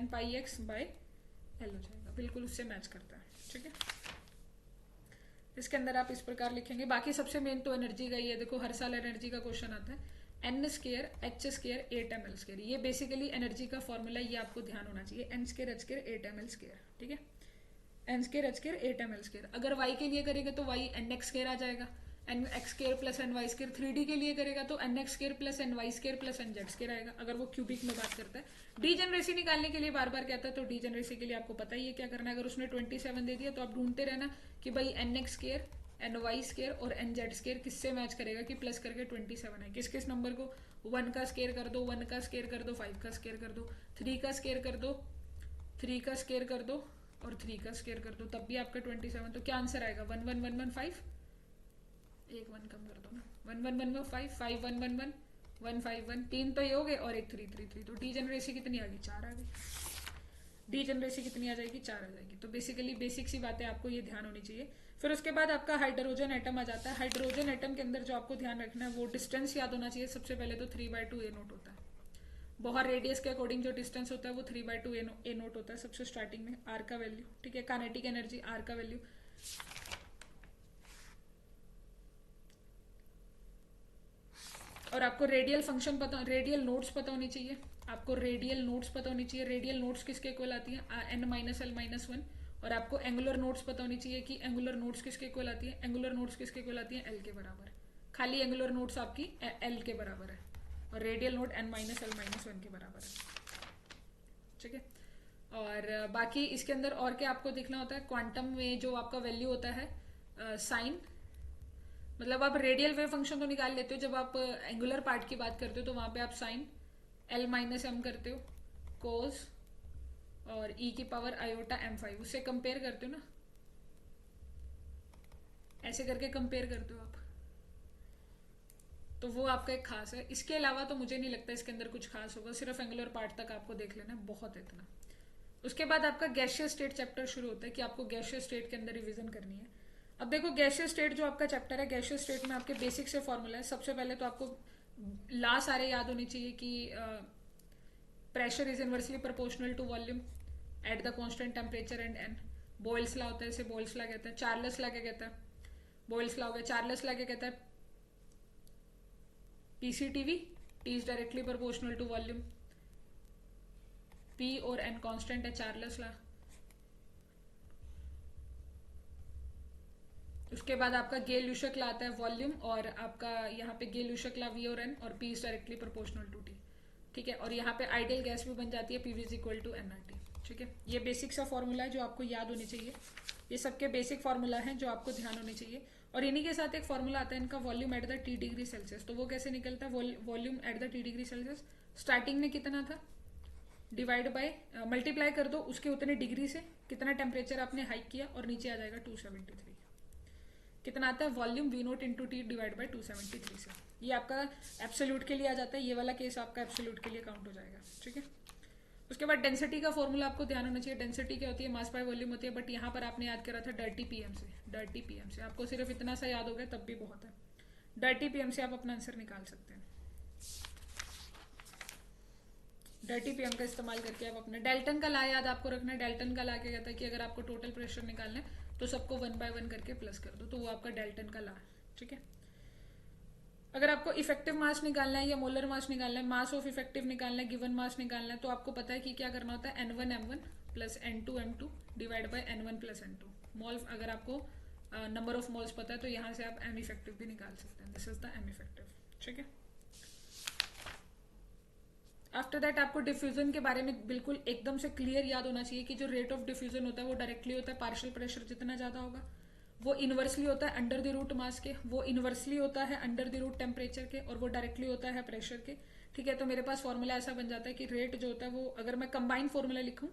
Speaker 1: pi X by L हो जाएगा, बिल्कुल उससे मैच करता है। ठीक है, इसके अंदर आप इस प्रकार लिखेंगे। बाकी सबसे मेन तो एनर्जी का ही है, देखो हर साल एनर्जी का क्वेश्चन आता है। N square H square 8 ml square, ये बेसिकली एनर्जी का फॉर्मूला, ये आपको ध्यान होना चाहिए। N square H square 8 ml square, ठीक है, N square H square 8 ml square. अगर वाई के लिए करेगा तो वाई एन एक्स स्केयर आ जाएगा, N X square plus N Y square. 3D के लिए करेगा तो N X square plus N Y square plus N Z square आएगा, अगर वो क्यूबिक में बात करता है। डीजेनरेसी निकालने के लिए बार बार कहता है, तो डीजेनरेसी के लिए आपको पता ही है क्या करना है। अगर उसने 27 दे दिया तो आप ढूंढते रहना कि भाई N X square, N Y square और एन जेड स्केयर किससे मैच करेगा कि प्लस करके 27 है। किस किस नंबर को, 1 का स्केयर कर दो, 1 का स्केयर कर दो, 5 का स्केयर कर दो, 3 का स्केयर कर दो, 3 का स्केयर कर दो और 3 का स्केयर कर दो, तब भी आपका 27। तो क्या आंसर आएगा, 1 1 1 1 5, एक 1 कम कर दो ना, 1 1 1 1 5 5 1 1 1 1 5 1, 3 तो ये हो गए और एक 3 3 3, तो डीजेनरेसी कितनी आ गई, 4 आ गई। डीजेनरेसी कितनी आ जाएगी, 4 आ जाएगी। तो बेसिकली बेसिक सी बातें आपको ये ध्यान होनी चाहिए। फिर उसके बाद आपका हाइड्रोजन एटम आ जाता है। हाइड्रोजन एटम के अंदर जो आपको ध्यान रखना है वो डिस्टेंस याद होना चाहिए। सबसे पहले तो 3/2 ए नोट होता है। बोहर रेडियस के अकॉर्डिंग जो डिस्टेंस होता है वो 3/2 ए नोट होता है सबसे स्टार्टिंग में। आर का वैल्यू, ठीक है, काइनेटिक एनर्जी आर का वैल्यू। और आपको रेडियल फंक्शन पता, रेडियल नोट्स पता होनी चाहिए। आपको रेडियल नोट्स पता होनी चाहिए। रेडियल नोट्स किसके इक्वल आती है, n-l-1। और आपको एंगुलर नोट्स पता होनी चाहिए कि एंगुलर नोट्स किसके इक्वल आती है, एंगुलर नोट्स किसके इक्वल आती है, एल के बराबर। खाली एंगुलर नोट्स आपकी एल के बराबर है और रेडियल नोट n-l-1 के बराबर है। ठीक है, और बाकी इसके अंदर और क्या आपको देखना होता है, क्वांटम में जो आपका वैल्यू होता है साइन, मतलब आप रेडियल वेव फंक्शन तो निकाल लेते हो, जब आप एंगुलर पार्ट की बात करते हो तो वहां पे आप साइन l-m करते हो, कोस और e की पावर आयोटा m5, उससे कंपेयर करते हो ना, ऐसे करके कंपेयर करते हो आप, तो वो आपका एक खास है। इसके अलावा तो मुझे नहीं लगता इसके अंदर कुछ खास होगा, सिर्फ एंगुलर पार्ट तक आपको देख लेना, बहुत है इतना। उसके बाद आपका गैसियस स्टेट चैप्टर शुरू होता है कि आपको गैसियस स्टेट के अंदर रिवीजन करनी है। अब देखो गैसियस स्टेट जो आपका चैप्टर है, गैसियस स्टेट में आपके बेसिक से फॉर्मूला है। सबसे पहले तो आपको ला सारे याद होनी चाहिए कि pressure is inversely proportional to volume at the constant temperature and N. Boyle's law होता है, इसे बॉयल्स ला कहता है। चार्ल्स ला क्या कहता है, बॉयल्स ला हो गया। चार्ल्स ला क्या कहता है, PCTV, T is directly proportional to volume, P और एन कांस्टेंट है, चार्ल्स ला। उसके बाद आपका गेल ल्यूशक ला आता है वॉल्यूम, और आपका यहाँ पे गेल ल्यूशक ला वी और एन, और P is directly proportional to T. ठीक है, और यहाँ पे आइडियल गैस भी बन जाती है, PV is equal to NRT. ठीक है, ये बेसिक सा फॉर्मूला है जो आपको याद होनी चाहिए। ये सबके बेसिक फॉर्मूला है जो आपको ध्यान होने चाहिए। और इन्हीं के साथ एक फॉर्मूला आता है इनका, volume at the T degree Celsius. तो वो कैसे निकलता है, volume at the T degree Celsius starting में कितना था, डिवाइड बाय मल्टीप्लाई कर दो उसके उतने डिग्री से, कितना टेम्परेचर आपने हाइक किया, और नीचे आ जाएगा 273। कितना आता है, volume we note into T divide by 273 से। ये आपका एब्सोल्यूट के लिए आ जाता है, ये वाला केस आपका एब्सोल्यूट के लिए काउंट हो जाएगा। ठीक है, उसके बाद डेंसिटी का फॉर्मूला आपको ध्यान होना चाहिए। डेंसिटी क्या होती है, मास बाय वॉल्यूम होती है, बट यहाँ पर आपने याद करा था डर्टी पीएम से। डर्टी पीएम से आपको सिर्फ इतना सा याद हो गया तब भी बहुत है। डर्टी पीएम से आप अपना आंसर निकाल सकते हैं। डर्टी पीएम का इस्तेमाल करके आप अपने डेल्टन का ला याद आपको रखना है। डेल्टन का ला क्या कहता है कि अगर आपको टोटल प्रेशर निकालना है तो सबको 1 by 1 करके प्लस कर दो, तो वो आपका डेल्टन का ला है। ठीक है, अगर आपको इफेक्टिव मास निकालना है या मोलर मास निकालना है, मास ऑफ इफेक्टिव निकालना है, गिवन मास निकालना है, तो आपको पता है कि क्या करना होता है, n1m1 plus n2m2 divide by n1 plus n2 मोल। अगर आपको नंबर ऑफ मोल्स पता है तो यहाँ से आप एम इफेक्टिव भी निकाल सकते हैं। This is the M effective. ठीक है, आफ्टर दैट आपको डिफ्यूजन के बारे में बिल्कुल एकदम से क्लियर याद होना चाहिए कि जो रेट ऑफ डिफ्यूजन होता है वो डायरेक्टली होता है पार्शियल प्रेशर जितना ज्यादा होगा, वो इनवर्सली होता है अंडर द रूट मास के, वो इनवर्सली होता है अंडर द रूट टेम्परेचर के, और वो डायरेक्टली होता है प्रेशर के। ठीक है, तो मेरे पास फॉर्मूला ऐसा बन जाता है कि रेट जो होता है वो, अगर मैं कंबाइंड फॉर्मूला लिखूं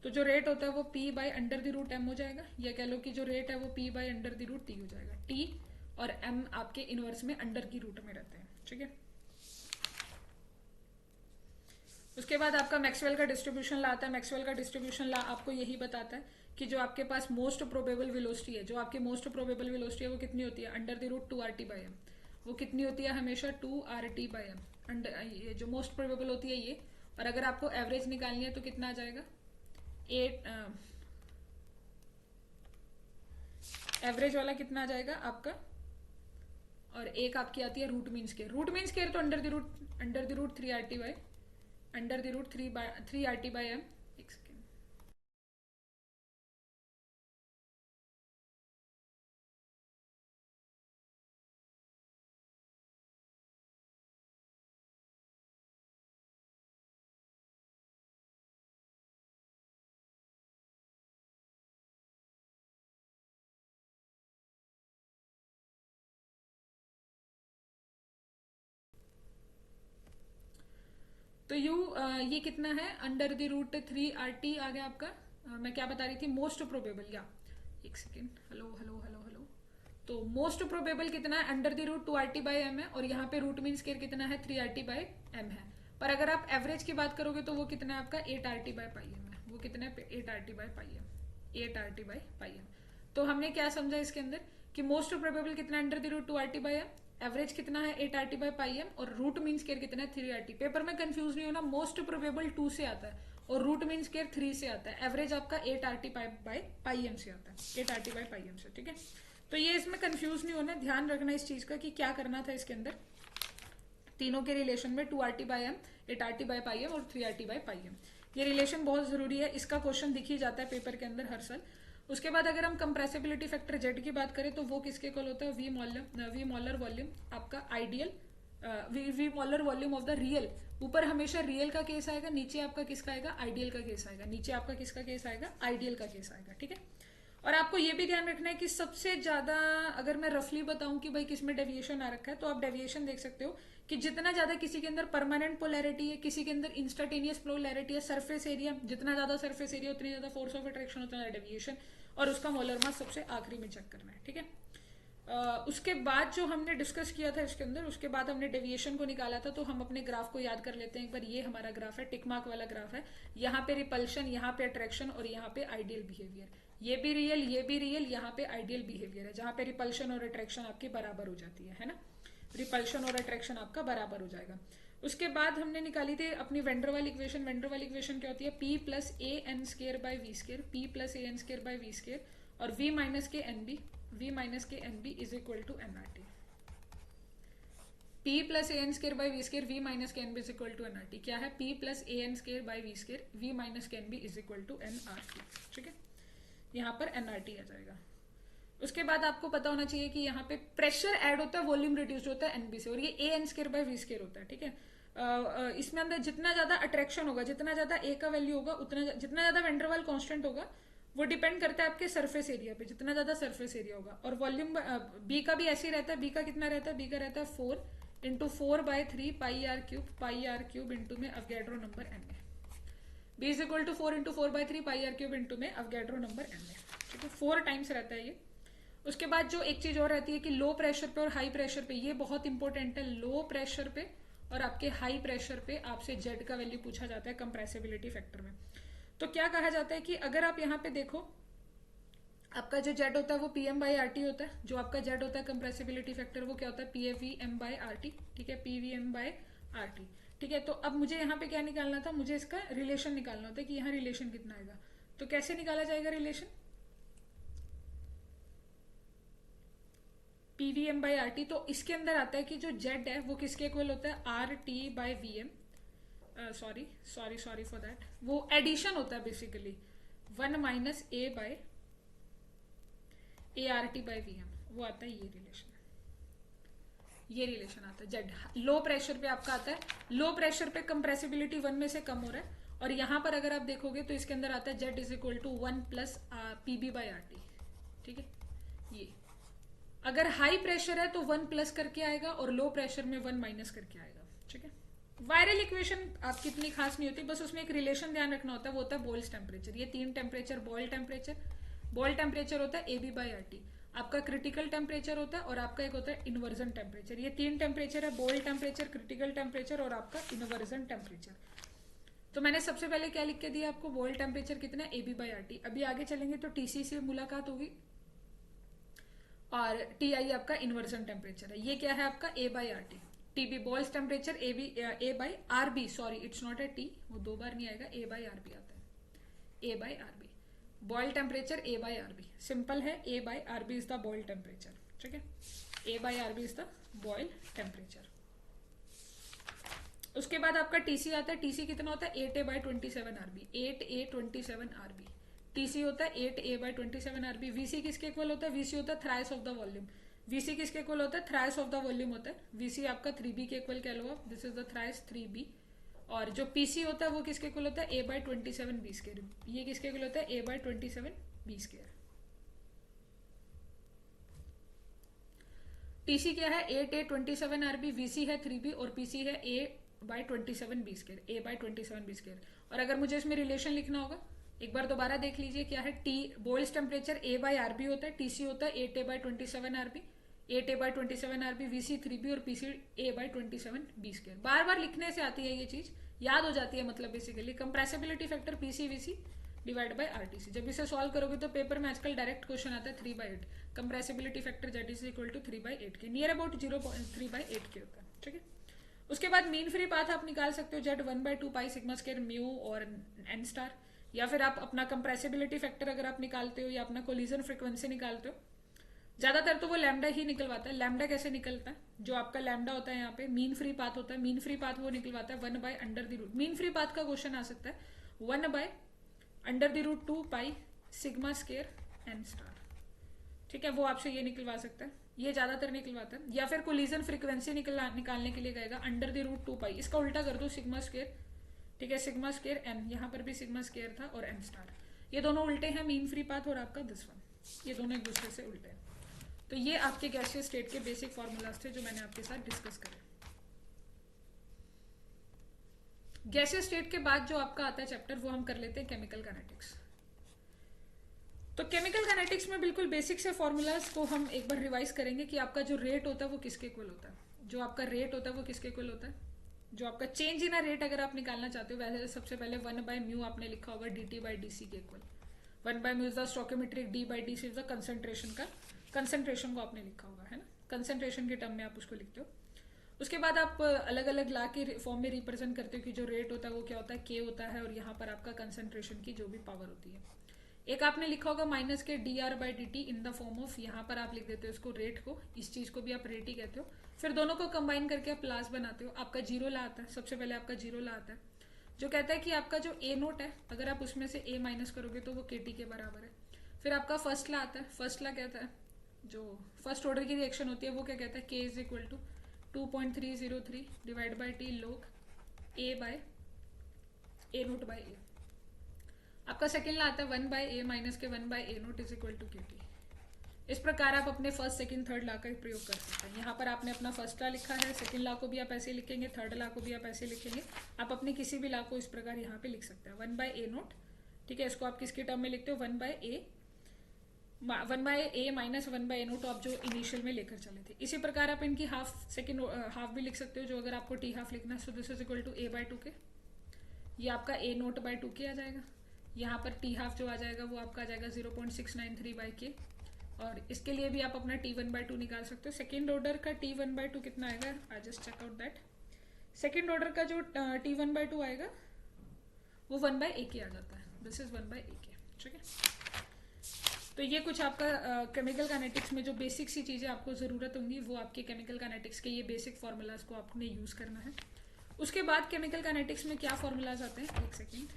Speaker 1: तो जो रेट होता है वो P by under the root M हो जाएगा, या कह लो कि जो रेट है वो P by under the root T हो जाएगा। T और M आपके इनवर्स में अंडर की रूट में रहते हैं। ठीक है, उसके बाद आपका मैक्सवेल का डिस्ट्रीब्यूशन ला आता है। मैक्सवेल का डिस्ट्रीब्यूशन ला आपको यही बताता है कि जो आपके पास मोस्ट प्रोबेबल वेलोसिटी है, जो आपकी मोस्ट प्रोबेबल वेलोसिटी है वो कितनी होती है, under the root 2RT by M. वो कितनी होती है हमेशा, 2RT बाई एम। ये जो मोस्ट प्रोबेबल होती है ये, और अगर आपको एवरेज निकालनी है तो कितना आ जाएगा, 8, एवरेज वाला कितना आ जाएगा आपका, और एक आपकी आती है root mean square. Root mean square तो under the root 3 RT by under the root 3 RT by M. एक सेकेंड, तो ये कितना है, अंडर द रूट 3 RT आ गया आपका। मैं क्या बता रही थी, मोस्ट प्रोबेबल, या एक second, hello hello hello hello. तो मोस्ट प्रोबेबल कितना है, under the root 2 RT by M है, और यहाँ पे रूट मीन स्केयर कितना है, 3 RT बाई एम है। पर अगर आप एवरेज की बात करोगे तो वो कितना है आपका, 8 RT बाई पाई एम है। वो कितना है, 8 RT by pi M, 8 RT by pi M. तो हमने क्या समझा इसके अंदर कि मोस्ट प्रोबेबल कितना है, under the root 2 RT by M, average कितना है 8 RT बाई पाई एम, और रूट मीन स्केयर कितना है 3 RT। पेपर में कंफ्यूज नहीं होना, मोस्ट प्रोबेबल 2 से आता है और रूट मीन स्केयर 3 से आता है, एवरेज आपका 8 RT बाई पाई एम से आता है, 8 RT बाई पाई एम से, ठीक है। तो ये इसमें कंफ्यूज नहीं होना, ध्यान रखना इस चीज का कि क्या करना था इसके अंदर। तीनों के रिलेशन में 2 RT by M, 8 RT by pi M और 3 RT बाई पाई एम, ये रिलेशन बहुत जरूरी है। इसका क्वेश्चन दिख ही जाता है पेपर के अंदर हर साल। उसके बाद अगर हम कंप्रेसिबिलिटी फैक्टर जेड की बात करें तो वो किसके इक्वल होता है, वी मॉलर वॉल्यूम आपका ideal, V molar volume of the real. ऊपर हमेशा रियल का केस आएगा, नीचे आपका किसका आएगा, आइडियल का केस आएगा, नीचे आपका किसका केस आएगा, आइडियल का केस आएगा, ठीक है। और आपको ये भी ध्यान रखना है कि सबसे ज्यादा, अगर मैं रफली बताऊं कि भाई किसमें डेविएशन आ रखा है, तो आप डेविएशन देख सकते हो कि जितना ज्यादा किसी के अंदर परमानेंट पोलैरिटी है, किसी के अंदर इंस्टेंटेनियस पोलैरिटी है, सरफेस एरिया, जितना ज्यादा सरफेस एरिया उतनी ज्यादा फोर्स ऑफ अट्रैक्शन होता है डेविएशन, और उसका मोलर मास सबसे आखिरी में चेक करना है, ठीक है। उसके बाद जो हमने डिस्कस किया था इसके अंदर, उसके बाद हमने डेविएशन को निकाला था। तो हम अपने ग्राफ को याद कर लेते हैं एक बार। ये हमारा ग्राफ है, टिक मार्क वाला ग्राफ है। यहाँ पे रिपल्शन, यहाँ पे अट्रैक्शन और यहाँ पे आइडियल बिहेवियर। ये भी रियल, ये भी रियल, यहाँ पे आइडियल बिहेवियर है, जहाँ पे रिपल्शन और अट्रैक्शन आपकी बराबर हो जाती है ना। रिपल्शन और अट्रैक्शन आपका बराबर हो जाएगा। उसके बाद हमने निकाली थी अपनी वेंडरवाल इक्वेशन। वेंडरवाल इक्वेशन क्या होती है, P plus A N square by V square, P plus A N square by V square, और V minus K N B, V minus K N B is equal to NRT। P plus A N square by V square, V minus K N B is equal to NRT। क्या है, P plus A N square by V square, V minus K N B is equal to NRT, ठीक है। यहाँ पर NRT आ जाएगा। उसके बाद आपको पता होना चाहिए कि यहाँ पे प्रेशर ऐड होता है, वॉल्यूम रिड्यूस होता है एनबी से, और ये A N square by V square होता है, ठीक है। इसमें अंदर जितना ज्यादा अट्रैक्शन होगा, जितना ज्यादा ए का वैल्यू होगा, उतना जितना ज्यादा वेंडरवाल कांस्टेंट होगा, वो डिपेंड करता है आपके सरफेस एरिया पे, जितना ज्यादा सरफेस एरिया होगा। और वॉल्यूम बी का भी ऐसे ही रहता है। बी का कितना रहता है, बी का रहता है 4 × 4/3 पाई r क्यूब इंटू में अवगैड्रो नंबर एन है। B is equal to 4 × 4/3 pi r cube into में अवगैड्रो नंबर एन है, ठीक है। 4 टाइम्स रहता है ये। उसके बाद जो एक चीज और रहती है कि लो प्रेशर पे और हाई प्रेशर पे, ये बहुत इंपॉर्टेंट है। लो प्रेशर पे और आपके हाई प्रेशर पे आपसे जेड का वैल्यू पूछा जाता है कंप्रेसिबिलिटी फैक्टर में। तो क्या कहा जाता है कि अगर आप यहाँ पे देखो, आपका जो जेड होता है वो P M by R T होता है। जो आपका जेड होता है कंप्रेसिबिलिटी फैक्टर, वो क्या होता है, P F V M by R T, ठीक है, P V M by R T, ठीक है। तो अब मुझे यहाँ पे क्या निकालना था, मुझे इसका रिलेशन निकालना होता है कि यहाँ रिलेशन कितना आएगा। तो कैसे निकाला जाएगा relation, PVM by R T. तो इसके अंदर आता है कि जो जेड है वो किसके इक्वल होता है, R T by V M, sorry sorry sorry for that, वो एडिशन होता है basically 1 minus A by A R T by V M, वो आता है ये रिलेशन। ये रिलेशन आता है जेड लो प्रेशर पे आपका आता है। लो प्रेशर पे कंप्रेसिबिलिटी 1 में से कम हो रहा है, और यहाँ पर अगर आप देखोगे तो इसके अंदर आता है Z is equal to 1 plus P B by R T, ठीक है। ये अगर हाई प्रेशर है तो 1 प्लस करके आएगा, और लो प्रेशर में 1 माइनस करके आएगा, ठीक है। वायरल इक्वेशन आपकी इतनी खास नहीं होती, बस उसमें एक रिलेशन ध्यान रखना होता है, वो होता है बॉयल्स टेम्परेचर। ये 3 टेम्परेचर, बॉयल टेम्परेचर होता है A B by R T, आपका क्रिटिकल टेम्परेचर होता है, और आपका एक होता है इन्वर्जन टेम्परेचर। ये 3 टेम्परेचर है, बॉयल टेम्परेचर, क्रिटिकल टेम्परेचर और आपका इन्वर्जन टेम्परेचर। तो मैंने सबसे पहले क्या लिख के दिया आपको, बॉयल टेम्परेचर कितना है, A B by R T. अभी आगे चलेंगे तो टीसी से मुलाकात होगी, और टी आई आपका इन्वर्जन टेम्परेचर है। ये क्या है आपका A by R T, TB Boyle's temperature A by R B, sorry it's not a T, वो दो बार नहीं आएगा, ए बाई आर बी आता है, A by R B Boyle temperature A by R B, simple है, A by R B is the Boyle temperature, ठीक है, A by R B is the Boyle temperature. उसके बाद आपका टीसी आता है, टीसी कितना होता है 8A/27 RB, 8A/27 RB TC होता है 8A/27 आरबी। वीसी किसके इक्वल होता है, वीसी होता है thrice of the volume, VC किसके इक्वल होता है, थ्राइस ऑफ द वॉल्यूम होता है, वीसी आपका 3B के इक्वल कह लो आप, this is the thrice 3B। और जो पीसी होता है वो किसके इक्वल होता है A/27 बी स्क्वायर, ये किसके इक्वल होता है A/27 बी स्क्वायर। टीसी क्या है 8A/27 आरबी, वीसी है 3B और पीसी है A/27 B square, A/27 B square. और अगर मुझे इसमें रिलेशन लिखना होगा, एक बार दोबारा देख लीजिए क्या है, T Boyle's temperature A by R B होता है, टीसी होता है 8A/27 RB, 8A/27 RB, VC 3B और पीसी A/27 बी स्क्वायर। बार बार लिखने से आती है ये चीज, याद हो जाती है, मतलब basically compressibility factor PC VC divide by RTC. जब इसे सॉल्व करोगे तो पेपर में आजकल डायरेक्ट क्वेश्चन आता है 3/8, compressibility factor Z is equal to 3/8 के, नियर अबाउट 0.3/8 के होता है, ठीक है। उसके बाद मीन फ्री पाथ आप निकाल सकते हो जेड 1/2 पाई सिग्मा स्क्वायर म्यू और एन स्टार, या फिर आप अपना कंप्रेसिबिलिटी फैक्टर अगर आप निकालते हो या अपना कोलिजन फ्रीक्वेंसी निकालते हो, ज्यादातर तो वो लैम्डा ही निकलवाता है। लैम्डा कैसे निकलता है, जो आपका लैम्डा होता है यहाँ पे मीन फ्री पाथ होता है, मीन फ्री पाथ वो निकलवाता है 1/√। मीन फ्री पाथ का क्वेश्चन आ सकता है 1/√2 pi sigma square N star, ठीक है, वो आपसे ये निकलवा सकता है, ये ज्यादातर निकलवाता है। या फिर कोलिजन फ्रीक्वेंसी निकालने के लिए कहेगा √2 पाई, इसका उल्टा कर दो सिग्मा स्क्वायर, ठीक है, सिग्मा स्क्वायर एन, यहाँ पर भी सिग्मा स्क्वायर था और एन स्टार, ये दोनों उल्टे हैं, मीन फ्री पाथ और आपका दिस वन, ये दोनों एक दूसरे से उल्टे हैं। तो ये आपके गैसियस स्टेट के बेसिक फॉर्मूलाज थे जो मैंने आपके साथ डिस्कस करे। गैसियस स्टेट के बाद जो आपका आता है चैप्टर, वो हम कर लेते हैं केमिकल काइनेटिक्स। तो केमिकल काइनेटिक्स में बिल्कुल बेसिक से फॉर्मूलाज को हम एक बार रिवाइज करेंगे कि आपका जो रेट होता है वो किसके इक्वल होता है, जो आपका रेट होता है वो किसके इक्वल होता है, जो आपका चेंज इन रेट अगर आप निकालना चाहते हो, वैसे सबसे पहले 1/μ आपने लिखा होगा dt/dc के equal, 1/μ is the stoichiometric, d/dc is the concentration का, कंसंट्रेशन को आपने लिखा होगा, है ना, कंसंट्रेशन के टर्म में आप उसको लिखते हो। उसके बाद आप अलग अलग ला के फॉर्म में रिप्रेजेंट करते हो कि जो रेट होता है वो क्या होता है, के होता है, और यहाँ पर आपका कंसंट्रेशन की जो भी पावर होती है। एक आपने लिखा होगा माइनस के dr/dt in the form of, यहाँ पर आप लिख देते हो इसको रेट को, इस चीज को भी आप रेट ही कहते हो, फिर दोनों को कंबाइन करके आप प्लस बनाते हो, आपका जीरो ला आता है, सबसे पहले आपका जीरो ला आता है, जो कहता है कि आपका जो ए नोट है अगर आप उसमें से ए माइनस करोगे तो वो केटी के बराबर है। फिर आपका फर्स्ट ला आता है, फर्स्ट ला कहता है, जो फर्स्ट ऑर्डर की रिएक्शन होती है वो क्या कहता है, K is equal to 2.303 divide by T log A by A naught by A. आपका सेकेंड ला आता है 1/a minus K 1/a naught is equal to KT. इस प्रकार आप अपने फर्स्ट सेकंड थर्ड ला का प्रयोग कर सकते हैं। यहाँ पर आपने अपना फर्स्ट ला लिखा है, सेकंड ला को भी आप ऐसे लिखेंगे, थर्ड ला को भी आप ऐसे लिखेंगे, आप अपने किसी भी ला को इस प्रकार यहाँ पे लिख सकते हैं 1/a नोट, ठीक है, इसको आप किसके टर्म में लिखते हो 1/a माइनस 1/a नोट आप जो इनिशियल में लेकर चले थे। इसी प्रकार आप इनकी हाफ सेकेंड हाफ भी लिख सकते हो, जो अगर आपको टी हाफ लिखना है, so this is equal to a/2 के, ये आपका a नोट बाय 2 के आ जाएगा, यहाँ पर टी हाफ जो आ जाएगा वो आपका आ जाएगा 0.693/k, और इसके लिए भी आप अपना t1/2 निकाल सकते हो। सेकेंड ऑर्डर का t1/2 कितना आएगा, I just check out that, second order का जो t1/2 आएगा वो 1/a के आ जाता है, दिस इज 1/a के, ठीक है। तो ये कुछ आपका केमिकल काइनेटिक्स में जो बेसिक सी चीज़ें आपको ज़रूरत होंगी वो आपके केमिकल काइनेटिक्स के ये बेसिक फार्मूलाज को आपने यूज़ करना है। उसके बाद केमिकल काइनेटिक्स में क्या फार्मूलाज आते हैं, एक सेकेंड,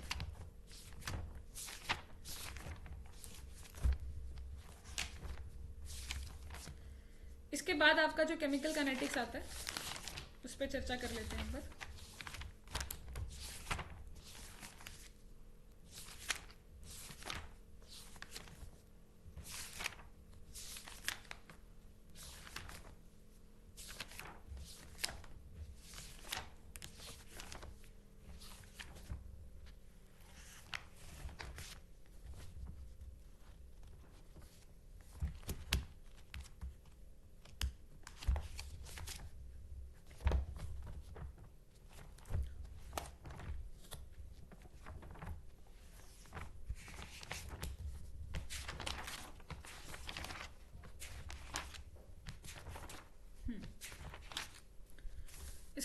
Speaker 1: इसके बाद आपका जो केमिकल काइनेटिक्स आता है उस पर चर्चा कर लेते हैं एक बार।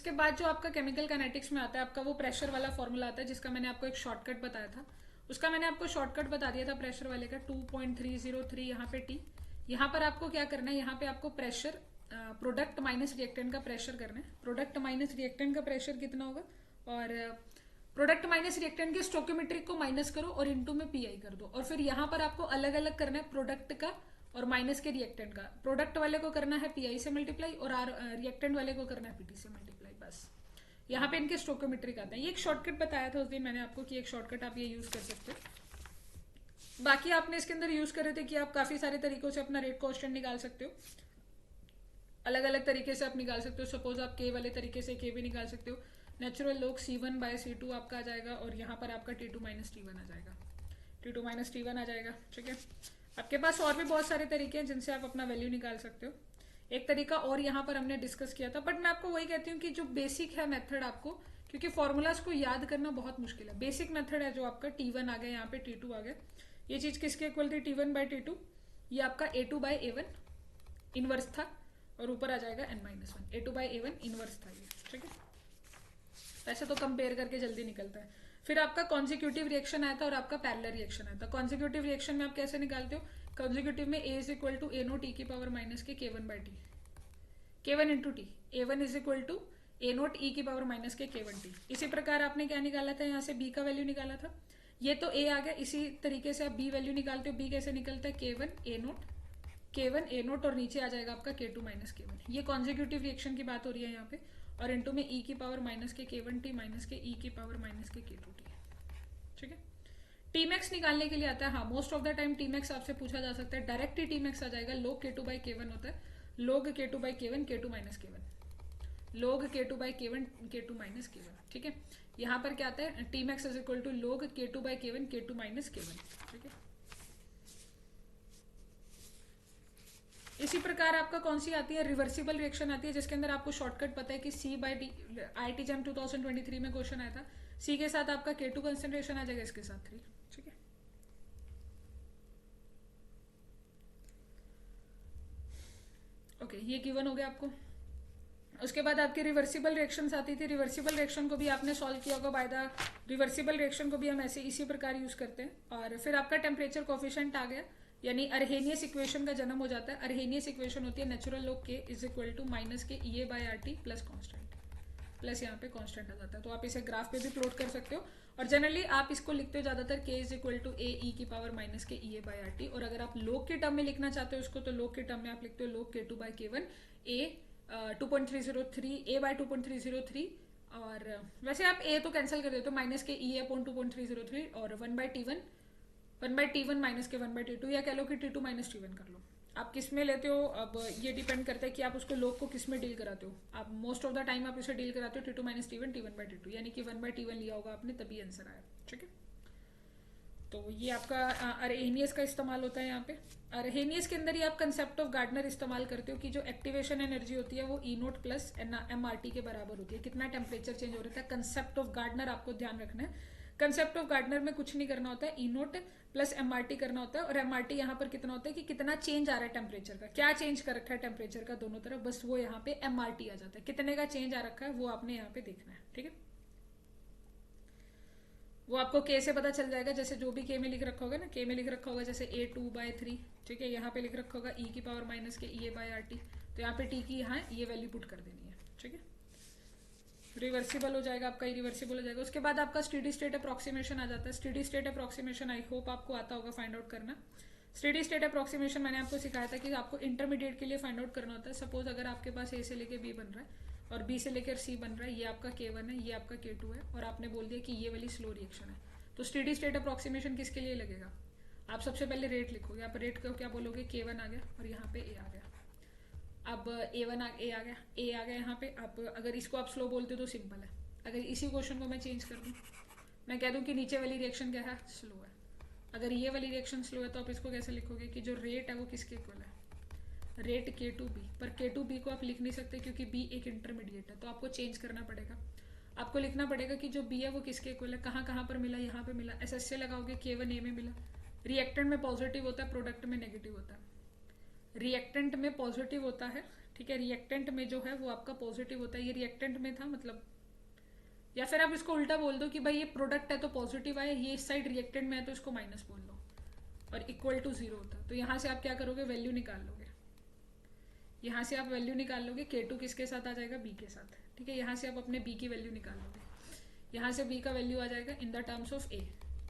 Speaker 1: उसके बाद जो आपका केमिकल काइनेटिक्स में आता है आपका वो प्रेशर वाला फॉर्मूला आता है, जिसका मैंने आपको एक शॉर्टकट बताया था। उसका मैंने आपको शॉर्टकट बता दिया था प्रेशर वाले का, 2.303 यहाँ पे टी। यहाँ पर आपको क्या करना है, यहाँ पे आपको प्रेशर प्रोडक्ट माइनस रिएक्टेंट का प्रेशर करना है। प्रोडक्ट माइनस रिएक्टेंट का प्रेशर कितना होगा, और प्रोडक्ट माइनस रिएक्टेंट के स्टोकियोमेट्रिक को माइनस करो और इनटू में पीआई कर दो। और फिर यहाँ पर आपको अलग अलग करना है प्रोडक्ट का और माइनस के रिएक्टेंट का। प्रोडक्ट वाले को करना है पीआई से मल्टीप्लाई और रिएक्टेंट वाले को करना है पीटी से मल्टीप्लाई। बस यहाँ पे इनके स्टोकियोमेट्रिक आते हैं। ये एक शॉर्टकट बताया था उस दिन मैंने आपको कि एक शॉर्टकट आप ये यूज कर सकते हो। बाकी आपने इसके अंदर यूज कर रहे थे कि आप काफी सारे तरीकों से अपना रेट कांस्टेंट निकाल सकते हो, अलग अलग तरीके से आप निकाल सकते हो। सपोज आप के वाले तरीके से के भी निकाल सकते हो। नेचुरल लोग C1 बाय C2 आपका आ जाएगा और यहाँ पर आपका T2 माइनस T1 आ जाएगा, T2 माइनस T1 आ जाएगा। ठीक है, आपके पास और भी बहुत सारे तरीके हैं जिनसे आप अपना वैल्यू निकाल सकते हो। एक तरीका और यहाँ पर हमने डिस्कस किया था, बट मैं आपको वही कहती हूँ कि जो बेसिक है मेथड आपको, क्योंकि फॉर्मूलाज को याद करना बहुत मुश्किल है। बेसिक मेथड है जो आपका T1 आ गया, यहाँ पे T2 आ गया। ये चीज किसके इक्वल थी, T1 बाय T2, ये आपका A2 बाय A1 इनवर्स था, और ऊपर आ जाएगा n-1, A2 bye A1 inverse था ये। ठीक है, वैसे तो कंपेयर करके जल्दी निकलता है। फिर आपका कॉन्जिक्यूटिव रिएक्शन आया था और आपका पैरेलल रिएक्शन आया था। कॉन्जिक्यूटिव रिएक्शन में आप कैसे निकालते हो, कॉन्जिक्यूटिव में A is equal to A naught E की पावर माइनस के K1 by T, K1 into T, A1 is equal to A naught E की पावर माइनस के K1 टी। इसी प्रकार आपने क्या निकाला था, यहाँ से B का वैल्यू निकाला था। ये तो A आ गया, इसी तरीके से आप B वैल्यू निकालते हो। B कैसे निकलता है, K1 A note, K1 A note और नीचे आ जाएगा आपका K2 माइनस K1। ये कॉन्जिक्यूटिव रिएक्शन की बात हो रही है यहाँ पे, और इनटू में E की पावर माइनस के K1 टी माइनस के E की पावर माइनस के K2 टी। ठीक है, टीमैक्स निकालने के लिए आता है। हाँ, most of the time TMAX आपसे पूछा जा सकता है, डायरेक्ट ही टीमैक्स आ जाएगा। log K2 बाई K1 होता है, log K2 by K1 K2 minus K1, log K2 by K1 K2 minus K1। ठीक है, यहाँ पर क्या आता है, T max is equal to log K2 by K1 K2 minus K1। ठीक है, इसी प्रकार आपका कौन सी आती है, रिवर्सिबल रिएक्शन आती है, जिसके अंदर आपको शॉर्टकट पता है कि C by D. IIT jam 2023 में क्वेश्चन आया था, C के साथ आपका K2 कंसेंट्रेशन आ जाएगा, इसके साथ 3। ठीक है, ओके, ये गिवन हो गया आपको। उसके बाद आपकी रिवर्सिबल रिएक्शंस आती थी। रिवर्सिबल रिएक्शन को भी आपने सॉल्व किया होगा बाय द, रिवर्सिबल रिएक्शन को भी हम ऐसे इसी प्रकार यूज करते हैं। और फिर आपका टेम्परेचर कोफिशिएंट आ गया, यानी अर्हेनियस इक्वेशन का जन्म हो जाता है। अर्हेनियस इक्वेशन होती है natural log K is equal to minus के EA by RT plus constant, plus यहाँ पे कॉन्स्टेंट आ जाता है। तो आप इसे ग्राफ पे भी प्लॉट कर सकते हो, और जनरली आप इसको लिखते हो ज्यादातर K is equal to AE की पावर माइनस के EA बाय RT। और अगर आप लॉग के टर्म में लिखना चाहते हो इसको, तो लॉग के टर्म में आप लिखते हो log K2 by K1 A 2.303 A by 2.303, और वैसे आप A तो कैंसिल कर देते हो, माइनस के EA अपॉन 2.303 और 1 बाई T1 माइनस के 1 बाई T2, या कह लो कि T2 माइनस T1 कर लो। आप किस में लेते हो, अब ये डिपेंड करता है कि आप उसको लॉग को किस में डील कराते हो। आप मोस्ट ऑफ द टाइम आप इसे डील कराते हो T2 minus T1 T1 by T2, यानी कि 1 बाई T1 लिया होगा आपने, तभी आंसर आया। ठीक है, तो ये आपका अर्हेनियस का इस्तेमाल होता है यहाँ पे। अर्हेनियस के अंदर ही आप कंसेप्ट ऑफ गार्डनर इस्तेमाल करते हो कि जो एक्टिवेशन एनर्जी होती है वो E नोट प्लस MRT के बराबर होती है, कितना टेम्परेचर चेंज हो रहा है। कंसेप्ट ऑफ गार्डनर आपको ध्यान रखना है। कंसेप्ट ऑफ गार्डनर में कुछ नहीं करना होता है, E नोट प्लस MRT करना होता है। और MRT यहाँ पर कितना होता है कि कितना चेंज आ रहा है टेम्परेचर का, क्या चेंज कर रखा है टेम्परेचर का दोनों तरफ, बस वो यहाँ पे MRT आ जाता है। कितने का चेंज आ रखा है वो आपने यहाँ पे देखना है। ठीक है, वो आपको K से पता चल जाएगा, जैसे जो भी K में लिख रखा होगा ना, K में लिख रखा होगा जैसे A2 बाय 3। ठीक है, यहाँ पे लिख रखा होगा E की पावर माइनस के EA बाय RT, तो यहाँ पे T की यहाँ ये वैल्यू पुट कर देनी है। ठीक है, रिवर्सिबल हो जाएगा आपका, इरिवर्सिबल हो जाएगा। उसके बाद आपका स्टेडी स्टेट अप्रोक्सीमेशन आ जाता है। Steady state approximation I hope आपको आता होगा फाइंड आउट करना। स्टेडी स्टेट अप्रोक्सीमेशन मैंने आपको सिखाया था कि आपको इंटरमीडिएट के लिए फाइंड आउट करना होता है। सपोज अगर आपके पास A से लेकर B बन रहा है और B से लेकर C बन रहा है, ये आपका K1 है, ये आपका K2 है, और आपने बोल दिया कि ये वाली स्लो रिएक्शन है, तो स्टेडी स्टेट अप्रोक्सीमेशन किसके लिए लगेगा, आप सबसे पहले रेट लिखोगे। आप रेट को क्या बोलोगे, K1 आ गया और यहाँ पे A आ गया। अब A1 A आ गया यहाँ पे। अब अगर इसको आप स्लो बोलते हो तो सिंपल है। अगर इसी क्वेश्चन को मैं चेंज कर दूं, मैं कह दूं कि नीचे वाली रिएक्शन क्या है, स्लो है। अगर ये वाली रिएक्शन स्लो है तो आप इसको कैसे लिखोगे कि जो रेट है वो किसके इक्वल है, रेट K2B। पर K2B को आप लिख नहीं सकते क्योंकि B एक इंटरमीडिएट है, तो आपको चेंज करना पड़ेगा। आपको लिखना पड़ेगा कि जो B है वो किसके इक्वल है, कहाँ कहाँ पर मिला, यहाँ पे मिला, SSC लगाओगे K1 A में मिला। रिएक्टेंट में पॉजिटिव होता है, प्रोडक्ट में नेगेटिव होता है। रिएक्टेंट में पॉजिटिव होता है, ठीक है, रिएक्टेंट में जो है वो आपका पॉजिटिव होता है, ये रिएक्टेंट में था मतलब, या फिर आप इसको उल्टा बोल दो कि भाई ये प्रोडक्ट है तो पॉजिटिव आया, ये इस साइड रिएक्टेंट में है तो इसको माइनस बोल लो, और इक्वल टू जीरो होता है। तो यहाँ से आप क्या करोगे, वैल्यू निकाल लोगे, यहाँ से आप वैल्यू निकाल लोगे, K2 किसके साथ आ जाएगा, B के साथ, ठीक है। यहाँ से आप अपने B की वैल्यू निकाल लोगे, यहाँ से B का वैल्यू आ जाएगा in the terms of A,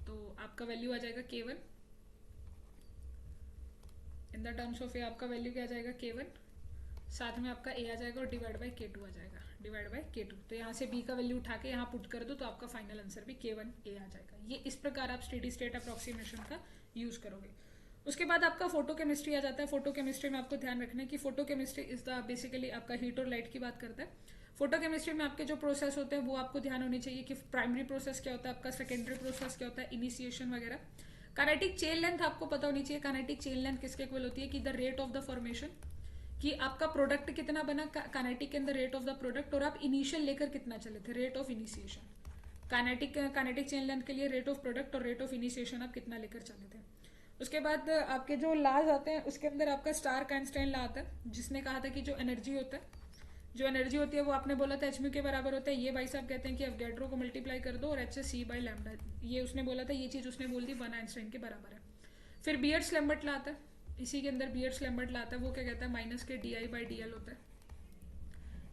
Speaker 1: तो आपका वैल्यू आ जाएगा K1, in the terms of A आपका वैल्यू क्या आ जाएगा, K1, साथ में आपका A आ जाएगा और डिवाइड बाई K2 आ जाएगा, डिवाइड बाई K2। तो यहाँ से B का वैल्यू उठा के यहाँ पुट कर दो तो आपका फाइनल आंसर भी K1A आ जाएगा। ये इस प्रकार आप स्टेडी स्टेट अप्रोक्सीमेशन का यूज करोगे। उसके बाद आपका फोटो केमिस्ट्री आ जाता है। फोटो केमिस्ट्री में आपको ध्यान रखना है कि photo chemistry is the basically आपका हीट और लाइट की बात करता है। फोटो केमिस्ट्री में आपके जो प्रोसेस होते हैं वो आपको ध्यान होनी चाहिए कि प्राइमरी प्रोसेस क्या होता है आपका, सेकेंडरी प्रोसेस क्या होता है, इनिशिएशन वगैरह। काइनेटिक चेन लेंथ आपको पता होनी चाहिए। काइनेटिक चेन लेंथ किसके इक्वल होती है कि the rate of the formation, कि आपका प्रोडक्ट कितना बना kinetic in the rate of the product, और आप इनिशियल लेकर कितना चले थे, rate of initiation. Kinetic chain length के लिए रेट ऑफ प्रोडक्ट और रेट ऑफ इनिशिएशन आप कितना लेकर चले थे। उसके बाद आपके जो लाज आते हैं उसके अंदर आपका स्टार्क आइंस्टाइन लॉ आता है, जिसने कहा था कि जो एनर्जी होता है, जो एनर्जी होती है वो आपने बोला था एचम्यू के बराबर होता है। ये भाई साहब कहते हैं कि अवगैड्रो को मल्टीप्लाई कर दो और एच सी बाई लैम्डा, ये उसने बोला था, ये चीज उसने बोल दी 1 आइंस्टाइन के बराबर है। फिर बियर्ड्स लैम्बर्ट लॉ आता है, इसी के अंदर बियर्ड्स लैम्बर्ट लॉ आता है, वो क्या कहता है माइनस के D I by D L होता है,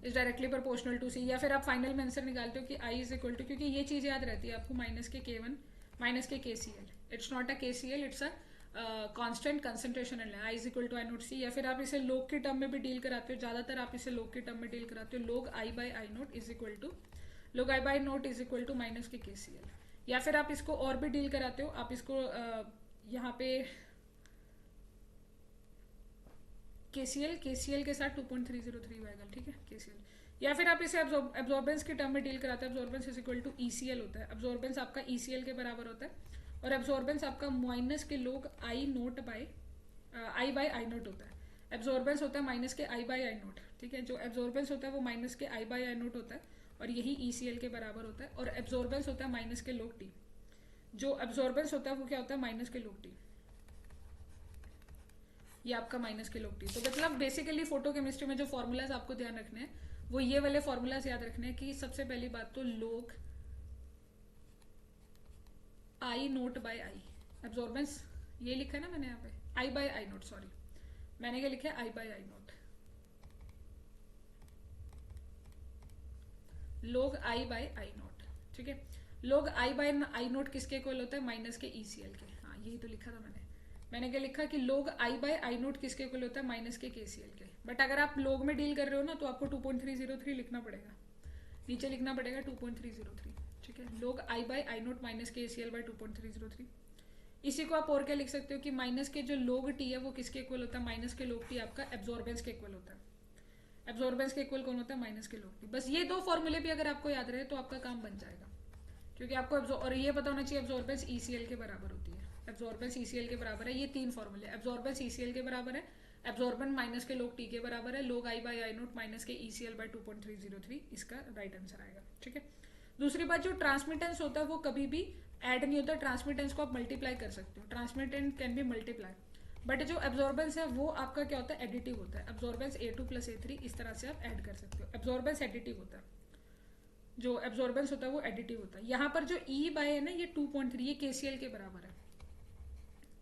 Speaker 1: इज डायरेक्टली प्रोपोर्शनल टू सी। या फिर आप फाइनल में आंसर निकालते हो कि आई इज इक्वल टू, क्योंकि ये चीज याद रहती है आपको, माइनस के K1 minus K KCl, it's not a KCl, it's a constant concentration and I is equal to I naught C. या फिर आप इसे लोग की टर्म में भी डील कराते हो, ज्यादातर आप इसे लोग की टर्म में डील कराते हो, log I by I naught is equal to, log I by naught is equal to minus K KCl। या फिर आप इसको और भी डील कराते हो, आप इसको यहाँ पे KCl के साथ 2.303 आएगा, ठीक है KCl। या फिर आप इसे एब्जॉर्बेंस की टर्म में डील कराते हैं, absorbance is equal to ECl होता है, एब्जॉर्बेंस आपका ECl के बराबर होता है, और एब्जॉर्बेंस आपका minus K log I naught by I by I naught होता है। एब्जॉर्बेंस होता है माइनस के आई बाई आई नोट, ठीक है, जो एब्जॉर्बेंस होता है वो माइनस के आई बाई आई नोट होता है, और यही ECl के बराबर होता है। और एब्जॉर्बेंस होता है माइनस के लोग टी, जो एब्जॉर्बेंस होता है वो क्या होता है माइनस के लोग टी, ये आपका माइनस के लोग टी। तो मतलब बेसिकली फोटो केमिस्ट्री में जो फॉर्मूलाज आपको ध्यान रखने हैं वो ये वाले फॉर्मूलाज याद रखने हैं कि सबसे पहली बात तो लोग I note bye I, absorbance ये लिखा है ना मैंने यहाँ पे, आई बाय आई नोट, सॉरी मैंने क्या लिखा है आई बाय आई नोट, लोग आई बाय आई नोट, ठीक है। लोग आई बाय आई नोट किसके इक्वल होता है, माइनस के ECl के, हाँ यही तो लिखा था मैंने क्या लिखा कि लोग आई बाय आई नोट किसके इक्वल होता है, माइनस के KCl के। बट अगर आप लोग में डील कर रहे हो ना तो आपको 2.303 लिखना पड़ेगा, नीचे लिखना पड़ेगा 2.303, ठीक है। लोग आई बाय आई नोट माइनस के ACl बाय 2.303। इसी को आप और क्या लिख सकते हो कि माइनस के जो लोग टी है वो किसके इक्वल होता है, माइनस के लोग टी आपका एब्जॉर्बेंस के इक्वल होता है। एब्जॉर्बेंस के इक्वल कौन होता है, माइनस के लोग टी। बस ये दो फॉर्मूले भी अगर आपको याद रहे तो आपका काम बन जाएगा, क्योंकि आपको और ये पता होना चाहिए एब्जॉर्बेंस ECl के बराबर होती है, एब्जॉर्बेंस ECl के बराबर है। ये तीन फॉर्मूले, एब्जॉर्बेंस ECl के बराबर है, एब्जॉर्बेंस माइनस के लोग टी के बराबर है, लोग I by I note minus के ECl बाय 2.303, इसका राइट आंसर आएगा, ठीक है। दूसरी बात, जो ट्रांसमिटेंस होता है वो कभी भी ऐड नहीं होता, ट्रांसमिटेंस को आप मल्टीप्लाई कर सकते हो, transmittance can be multiply, but जो एब्जॉर्बेंस है वो आपका क्या होता है, एडिटिव होता है। एब्जॉर्बेंस A2 + A3 इस तरह से आप ऐड कर सकते हो, एब्जॉर्बेंस एडिटिव होता है, जो एब्जॉर्बेंस होता है वो एडिटिव होता है। यहाँ पर जो E बाय है ना ये 2.3, ये KCl के बराबर है,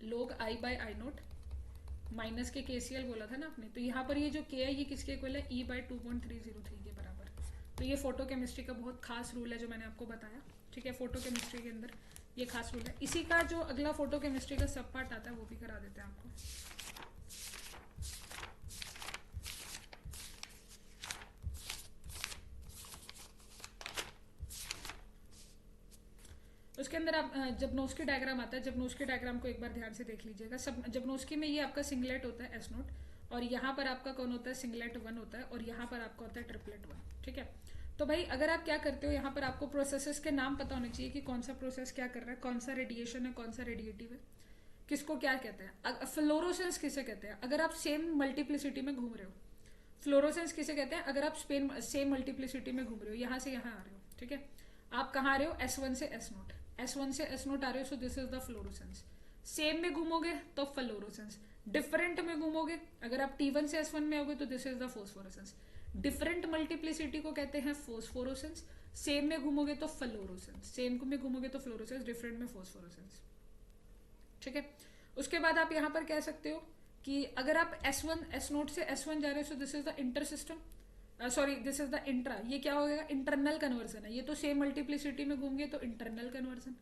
Speaker 1: लोग आई बाय आई नोट माइनस के KCl बोला था ना आपने, तो यहाँ पर ये जो K है ये किसके इक्वल है, E बाय 2.303 के बराबर। तो ये फोटो केमिस्ट्री का बहुत खास रूल है जो मैंने आपको बताया, ठीक है। फोटो केमिस्ट्री के अंदर ये खास रूल है। इसी का जो अगला फोटो केमिस्ट्री का सब पार्ट आता है वो भी करा देते हैं आपको। उसके अंदर आप जबनोस्की डायग्राम आता है, जबनोस्की डायग्राम को एक बार ध्यान से देख लीजिएगा। सब जबनोस्की में ये आपका सिंगलेट होता है S नोट, और यहाँ पर आपका कौन होता है, सिंगलेट 1 होता है, और यहाँ पर आपका होता है ट्रिपलेट 1, ठीक है। तो भाई अगर आप क्या करते हो, यहाँ पर आपको प्रोसेसेस के नाम पता होने चाहिए कि कौन सा प्रोसेस क्या कर रहा है, कौन सा रेडिएशन है, कौन सा रेडिएटिव है, किसको क्या कहते हैं। फ्लोरोसेंस किसे कहते हैं, अगर आप सेम मल्टीप्लिसिटी में घूम रहे हो, फ्लोरोसेंस किसे कहते हैं, अगर आप सेम मल्टीप्लिसिटी में घूम रहे हो, यहाँ से यहाँ आ रहे हो, ठीक है। आप कहाँ आ रहे हो, S1 से S नोट, S1 से S नोट आ रहे हो, सो this is the fluorescence. Same में घूमोगे तो फ्लोरोसेंस, डिफरेंट में घूमोगे, अगर आप T1 से S1 में आओगे तो this is the phosphorescence. Different multiplicity को कहते हैं फोस्फोरेसेंस। सेम में घूमोगे तो फ्लोरोसेंस, सेम में घूमोगे तो फ्लोरोसेंस, डिफरेंट में फोस्फोरेसेंस। ठीक है। उसके बाद आप यहाँ पर कह सकते हो कि अगर आप S1 S0 से S1 जा रहे हो, सो this is the inter system, sorry this is the intra. ये क्या होगा, इंटरनल कन्वर्जन है। ये तो सेम मल्टीप्लिसिटी में घूम गए तो इंटरनल कन्वर्जन,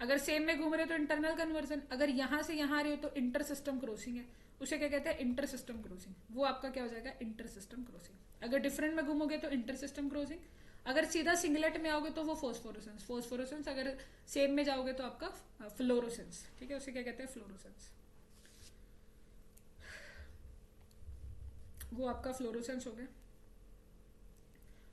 Speaker 1: अगर सेम में घूम रहे हो तो इंटरनल कन्वर्जन, अगर यहाँ से यहाँ आ रहे हो तो इंटर सिस्टम क्रॉसिंग है, उसे क्या कहते हैं, इंटर सिस्टम क्रॉसिंग। वो आपका क्या हो जाएगा, इंटर सिस्टम क्रॉसिंग। अगर डिफरेंट में घूमोगे तो इंटर सिस्टम क्रॉसिंग, अगर सीधा सिंगलेट में आओगे तो वो फोस्फोरेसेंस फोस्फोरेसेंस, अगर सेम में जाओगे तो आपका फ्लोरोसेंस। ठीक है, उसे क्या कहते हैं, फ्लोरोसेंस। वो आपका फ्लोरोसेंस हो गया।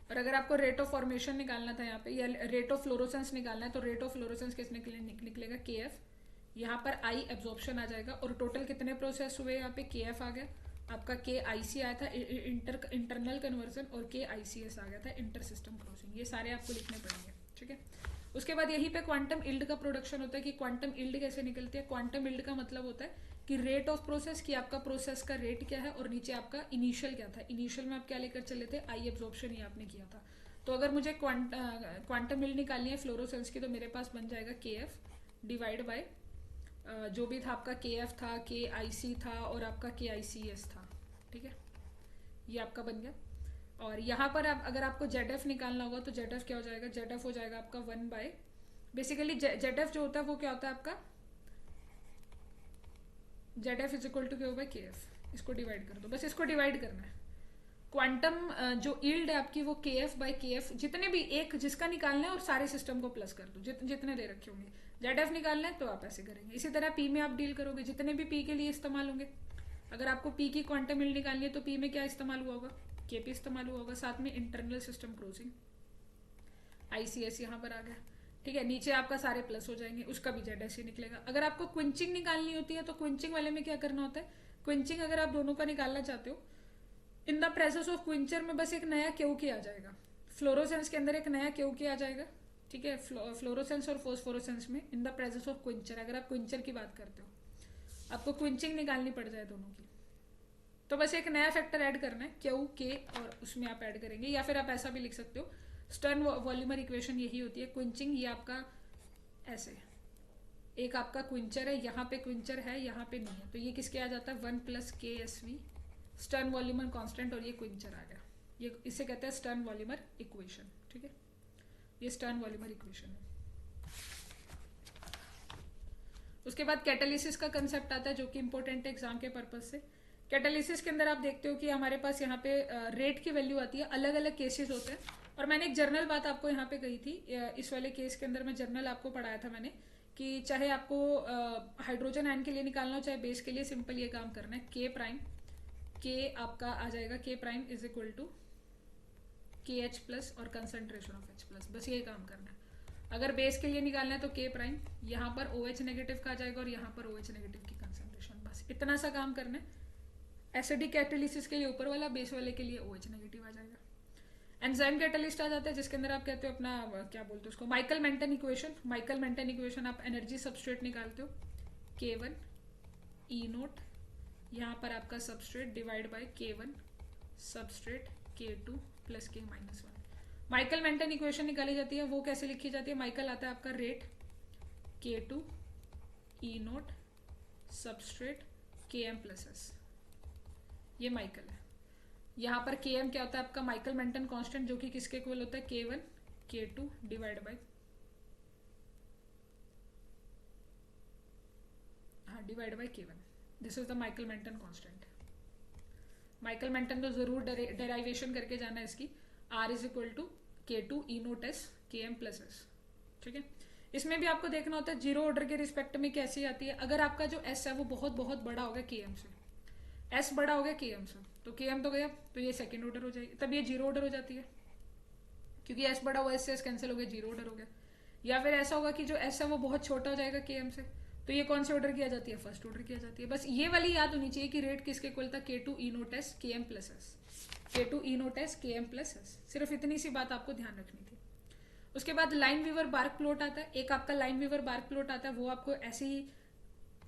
Speaker 1: और अगर आपको रेट ऑफ फॉर्मेशन निकालना था यहाँ पे, या रेट ऑफ फ्लोरोसेंस निकालना है, तो रेट ऑफ फ्लोरोसेंस किस निकलेगा, KF। यहाँ पर I एब्जॉर्प्शन आ जाएगा, और टोटल कितने प्रोसेस हुए यहाँ पे, KF आ गया आपका, KIC आया था इंटरनल कन्वर्जन, और KICS आ गया था इंटर सिस्टम क्रॉसिंग। ये सारे आपको लिखने पड़ेंगे। ठीक है। उसके बाद यहीं पे क्वांटम इल्ड का प्रोडक्शन होता है कि क्वांटम इल्ड कैसे निकलती है। क्वांटम इल्ड का मतलब होता है कि रेट ऑफ प्रोसेस, कि आपका प्रोसेस का रेट क्या है, और नीचे आपका इनिशियल क्या था। इनिशियल में आप क्या लेकर चले थे, I एब्जॉर्प्शन, ये आपने किया था। तो अगर मुझे क्वांटम इल्ड निकालनी है फ्लोरोसेंस की, तो मेरे पास बन जाएगा KF डिवाइड बाय जो भी था आपका, KF था, KIC था, और आपका KICS था। ठीक है, ये आपका बन गया। और यहाँ पर आप अगर आपको ZF निकालना होगा तो ZF क्या हो जाएगा, ZF हो जाएगा आपका 1 बाय, बेसिकली ZF जो होता है वो क्या होता है आपका, ZF इज इक्वल टू क्या होगा, KF। इसको डिवाइड कर दो, बस इसको डिवाइड करना है। क्वांटम जो यील्ड है आपकी वो KF बाय KF, जितने भी एक जिसका निकालना है और सारे सिस्टम को प्लस कर दो, जितने दे रखे होंगे। ZF निकालना है तो आप ऐसे करेंगे। इसी तरह P में आप डील करोगे, जितने भी P के लिए इस्तेमाल होंगे। अगर आपको P की क्वांटम यील्ड निकालनी है तो P में क्या इस्तेमाल हुआ होगा, KP इस्तेमाल हुआ होगा, साथ में इंटरनल सिस्टम क्रॉसिंग, ICS यहाँ पर आ गया। ठीक है, नीचे आपका सारे प्लस हो जाएंगे, उसका भी ZS ही निकलेगा। अगर आपको क्विंचिंग निकालनी होती है तो क्विंचिंग वाले में क्या करना होता है, क्विंचिंग अगर आप दोनों का निकालना चाहते हो, in the presence of quencher में बस एक नया क्यू आ जाएगा। फ्लोरोसेंस के अंदर एक नया क्यू आ जाएगा। ठीक है, फ्लोरोसेंस और फोस्फोरोसेंस में in the presence of quencher, अगर आप क्विंचर की बात करते हो, आपको क्विंचिंग निकालनी पड़ जाए दोनों की, तो बस एक नया फैक्टर ऐड करना है, क्यू के, और उसमें आप ऐड करेंगे। या फिर आप ऐसा भी लिख सकते हो, स्टर्न वॉल्यूमर इक्वेशन यही होती है। क्विंचिंग ये आपका ऐसे, एक आपका क्विंचर है, यहाँ पे क्विंचर है, यहाँ पे नहीं है, तो ये किसके आ जाता है, 1 + KSV स्टर्न वॉल्यूमर कांस्टेंट, और ये क्विंचर आ गया। ये इसे कहते हैं स्टर्न वॉल्यूमर इक्वेशन। ठीक है, ये स्टर्न वॉल्यूमर इक्वेशन है। उसके बाद कैटालिसिस का कंसेप्ट आता है, जो कि इंपॉर्टेंट है एग्जाम के पर्पज से। कैटालिसिस के अंदर आप देखते हो कि हमारे पास यहाँ पे रेट की वैल्यू आती है, अलग अलग केसेस होते हैं। और मैंने एक जर्नल बात आपको यहाँ पे कही थी, इस वाले केस के अंदर मैं जर्नल आपको पढ़ाया था मैंने, कि चाहे आपको हाइड्रोजन आयन के लिए निकालना हो चाहे बेस के लिए, सिंपल ये काम करना है, K प्राइम, K आपका आ जाएगा, K prime is equal to KH plus और कंसंट्रेशन ऑफ H प्लस, बस यही काम करना है। अगर बेस के लिए निकालना है तो K प्राइम, यहाँ पर OH नेगेटिव का आ जाएगा, और यहाँ पर OH नेगेटिव की कंसंट्रेशन, बस इतना सा काम करना है। एसिडिक कैटालिसिस के लिए ऊपर वाला, बेस वाले के लिए OH नेगेटिव आ जाएगा। एंजाइम कैटालिस्ट आ जाता है, जिसके अंदर आप कहते हो अपना क्या बोलते हो उसको, Michael Menten equation. Michael Menten equation आप एनर्जी सबस्ट्रेट निकालते हो, K1 E0, यहाँ पर आपका substrate divide by K1 substrate K2 plus K-1। Michael Menten equation निकाली जाती है, वो कैसे लिखी जाती है, माइकल आता है आपका rate K2 E0 substrate Km plus S, ये माइकल है। यहाँ पर Km क्या होता है आपका, माइकल मेंटन कांस्टेंट, जो कि किसके इक्वल होता है, K1 K2 डिवाइड बाय, हाँ, divide by K1। This is the Michael Menten constant. Michael Menten तो जरूर डेराइवेशन करके जाना है इसकी, R is equal to K2 E0 S Km plus S। ठीक है, इसमें भी आपको देखना होता है जीरो ऑर्डर के रिस्पेक्ट में कैसी आती है। अगर आपका जो S है वो बहुत बहुत बड़ा हो गया Km से, S बड़ा हो गया Km से, तो Km तो गया, तो ये सेकेंड ऑर्डर हो जाएगी, तब ये जीरो ऑर्डर हो जाती है, क्योंकि S बड़ा हुआ, S से S कैंसिल हो गया, जीरो ऑर्डर हो गया। या फिर ऐसा होगा कि जो S है वो बहुत छोटा हो जाएगा Km से, तो ये कौन से ऑर्डर किया जाती है, फर्स्ट ऑर्डर किया जाती है। बस ये वाली याद होनी चाहिए कि रेट किसके इक्वल था, K2 E0 S Km plus S, K2 E0 S Km plus S, सिर्फ इतनी सी बात आपको ध्यान रखनी थी। उसके बाद लाइन वीवर बार्क प्लॉट आता है, एक आपका लाइन वीवर बार्क प्लॉट आता है, वो आपको ऐसे ही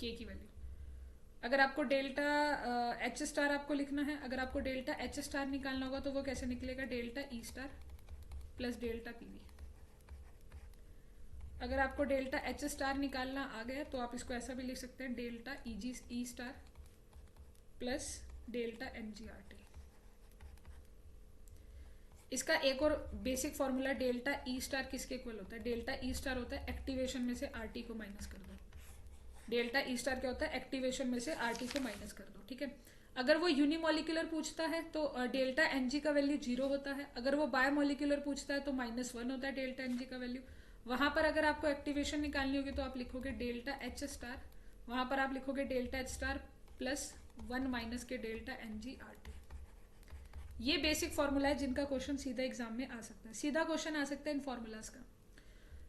Speaker 1: के की वैल्यू। अगर आपको डेल्टा एच स्टार आपको लिखना है, अगर आपको डेल्टा एच स्टार निकालना होगा तो वो कैसे निकलेगा, delta E star plus delta PV. अगर आपको डेल्टा एच स्टार निकालना आ गया तो आप इसको ऐसा भी लिख सकते हैं, delta E star plus delta M G R T. इसका एक और basic formula, delta E star किसके इक्वल होता है, डेल्टा ई स्टार होता है एक्टिवेशन में से आरटी को माइनस कर दो। डेल्टा ई स्टार क्या होता है, एक्टिवेशन में से आरटी को माइनस कर दो, ठीक है। अगर वो यूनिमोलिकुलर पूछता है तो डेल्टा एनजी का वैल्यू 0 होता है। अगर वो बायोमोलिकुलर पूछता है तो -1 होता है डेल्टा एनजी का वैल्यू। वहां पर अगर आपको एक्टिवेशन निकालनी होगी तो आप लिखोगे डेल्टा एच स्टार, वहां पर आप लिखोगे delta H star plus 1 minus के डेल्टा एनजी आर टी। ये बेसिक फॉर्मूला है जिनका क्वेश्चन सीधा एग्जाम में आ सकता है, सीधा क्वेश्चन आ सकता है इन फॉर्मूलाज का।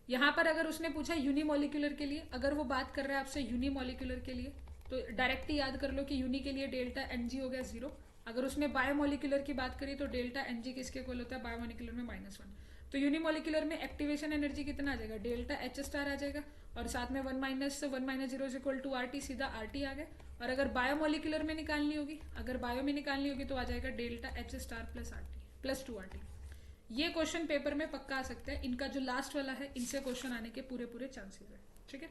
Speaker 1: यहाँ पर अगर उसने पूछा यूनिमोलिकुलर के लिए, अगर वो बात कर रहा है आपसे यूनिमोलिकुलर के लिए तो डायरेक्ट ही याद कर लो कि यूनि के लिए डेल्टा एनजी हो गया 0। अगर उसने बायोमोलिकुलर की बात करी तो डेल्टा एनजी किसके इक्वल होता है, बायोमोलिकुलर में -1। तो यूनिमोलिकुलर में एक्टिवेशन एनर्जी कितना आ जाएगा, डेल्टा एच स्टार आ जाएगा और साथ में 1 minus 0 is equal to R T, सीधा आर टी आ गया। और अगर बायोमोलिकुलर में निकालनी होगी, अगर बायो में निकालनी होगी तो आ जाएगा delta H star plus R T plus 2 R T. ये क्वेश्चन पेपर में पक्का आ सकता है, इनका जो लास्ट वाला है इनसे क्वेश्चन आने के पूरे चांसेस है, ठीक है।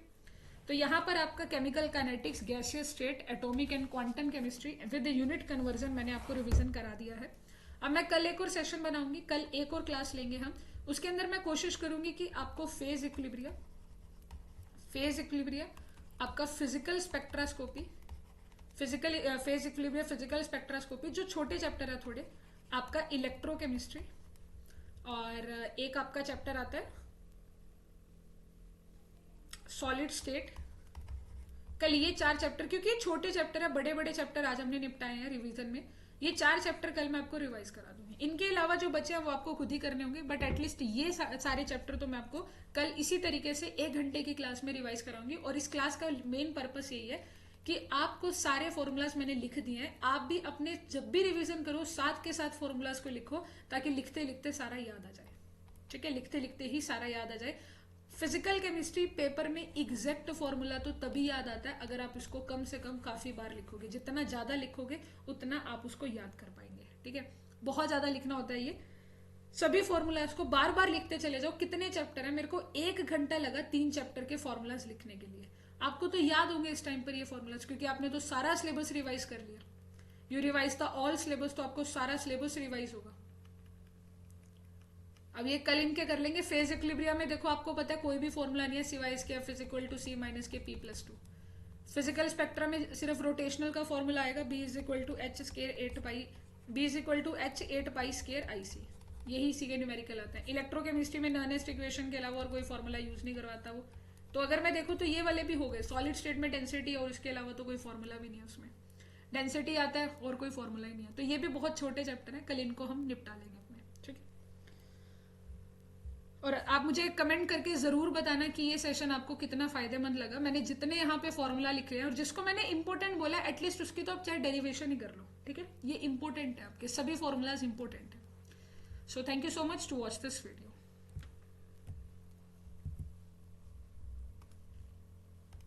Speaker 1: तो यहाँ पर आपका chemical kinetics, gaseous state, atomic and quantum chemistry with unit conversion मैंने आपको रिवीजन करा दिया है। अब मैं कल एक और सेशन बनाऊंगी, कल एक और क्लास लेंगे हम, उसके अंदर मैं कोशिश करूंगी कि आपको फेज इक्विलिब्रिया, आपका फिजिकल स्पेक्ट्रास्कोपी, फेज इक्विलिब्रिया, फिजिकल स्पेक्ट्रास्कोपी, जो छोटे चैप्टर है थोड़े, आपका इलेक्ट्रोकेमिस्ट्री, और एक आपका चैप्टर आता है सॉलिड स्टेट। कल ये 4 चैप्टर, क्योंकि ये छोटे चैप्टर है, बड़े बड़े चैप्टर आज हमने निपटाए हैं रिवीजन में, ये 4 चैप्टर कल मैं आपको रिवाइज करा दूंगी। इनके अलावा जो बचे हैं वो आपको खुद ही करने होंगे, बट एटलीस्ट ये सारे चैप्टर तो मैं आपको कल इसी तरीके से 1 घंटे की क्लास में रिवाइज कराऊंगी। और इस क्लास का मेन पर्पस यही है कि आपको सारे फॉर्मूलाज मैंने लिख दिए हैं, आप भी अपने जब भी रिवीजन करो साथ के साथ फॉर्मूलाज को लिखो, ताकि लिखते लिखते सारा याद आ जाए, ठीक है, लिखते लिखते ही सारा याद आ जाए। फिजिकल केमिस्ट्री पेपर में एग्जैक्ट फॉर्मूला तो तभी याद आता है अगर आप इसको कम से कम काफी बार लिखोगे, जितना ज्यादा लिखोगे उतना आप उसको याद कर पाएंगे, ठीक है। बहुत ज्यादा लिखना होता है ये, सभी फॉर्मूलाज को बार बार लिखते चले जाओ। कितने चैप्टर है, मेरे को 1 घंटा लगा 3 चैप्टर के फॉर्मूलाज लिखने के लिए। आपको तो याद होंगे इस टाइम पर ये फॉर्मूलाज, क्योंकि आपने तो सारा सिलेबस रिवाइज कर लिया। You revise the all syllabus, तो आपको सारा सिलेबस रिवाइज होगा। अब ये कल इनके कर लेंगे। फेज इक्विलिब्रियम में देखो आपको पता है कोई भी फॉर्मूला नहीं है सिवाय इसके F is equal to C minus K P plus 2। Physical spectrum में सिर्फ रोटेशनल का फॉर्मूला आएगा, B is equal to H square 8 pi, B is equal to H 8 pi square I C. यही इसी के न्यूमेरिकल आते हैं। इलेक्ट्रोकेमिस्ट्री में नर्नेस्ट इक्वेशन के अलावा और कोई फॉर्मूला यूज नहीं करवाता वो। तो अगर मैं देखूँ तो ये वाले भी हो गए, सॉलिड स्टेट में डेंसिटी और इसके अलावा तो कोई फॉर्मूला भी नहीं है उसमें। डेंसिटी आता है और कोई फॉर्मूला ही नहीं है। तो ये भी बहुत छोटे चैप्टर है, कल इनको हम निपटा लेंगे अपने, ठीक है। और आप मुझे कमेंट करके जरूर बताना कि ये सेशन आपको कितना फायदेमंद लगा। मैंने जितने यहाँ पे फॉर्मूला लिखे हैं और जिसको मैंने इंपॉर्टेंट बोला एटलीस्ट उसकी तो आप चाहे डेरिवेशन ही कर लो, ठीक है। ये इंपॉर्टेंट है, आपके सभी फॉर्मूलाज इंपॉर्टेंट है। So thank you so much to watch this video.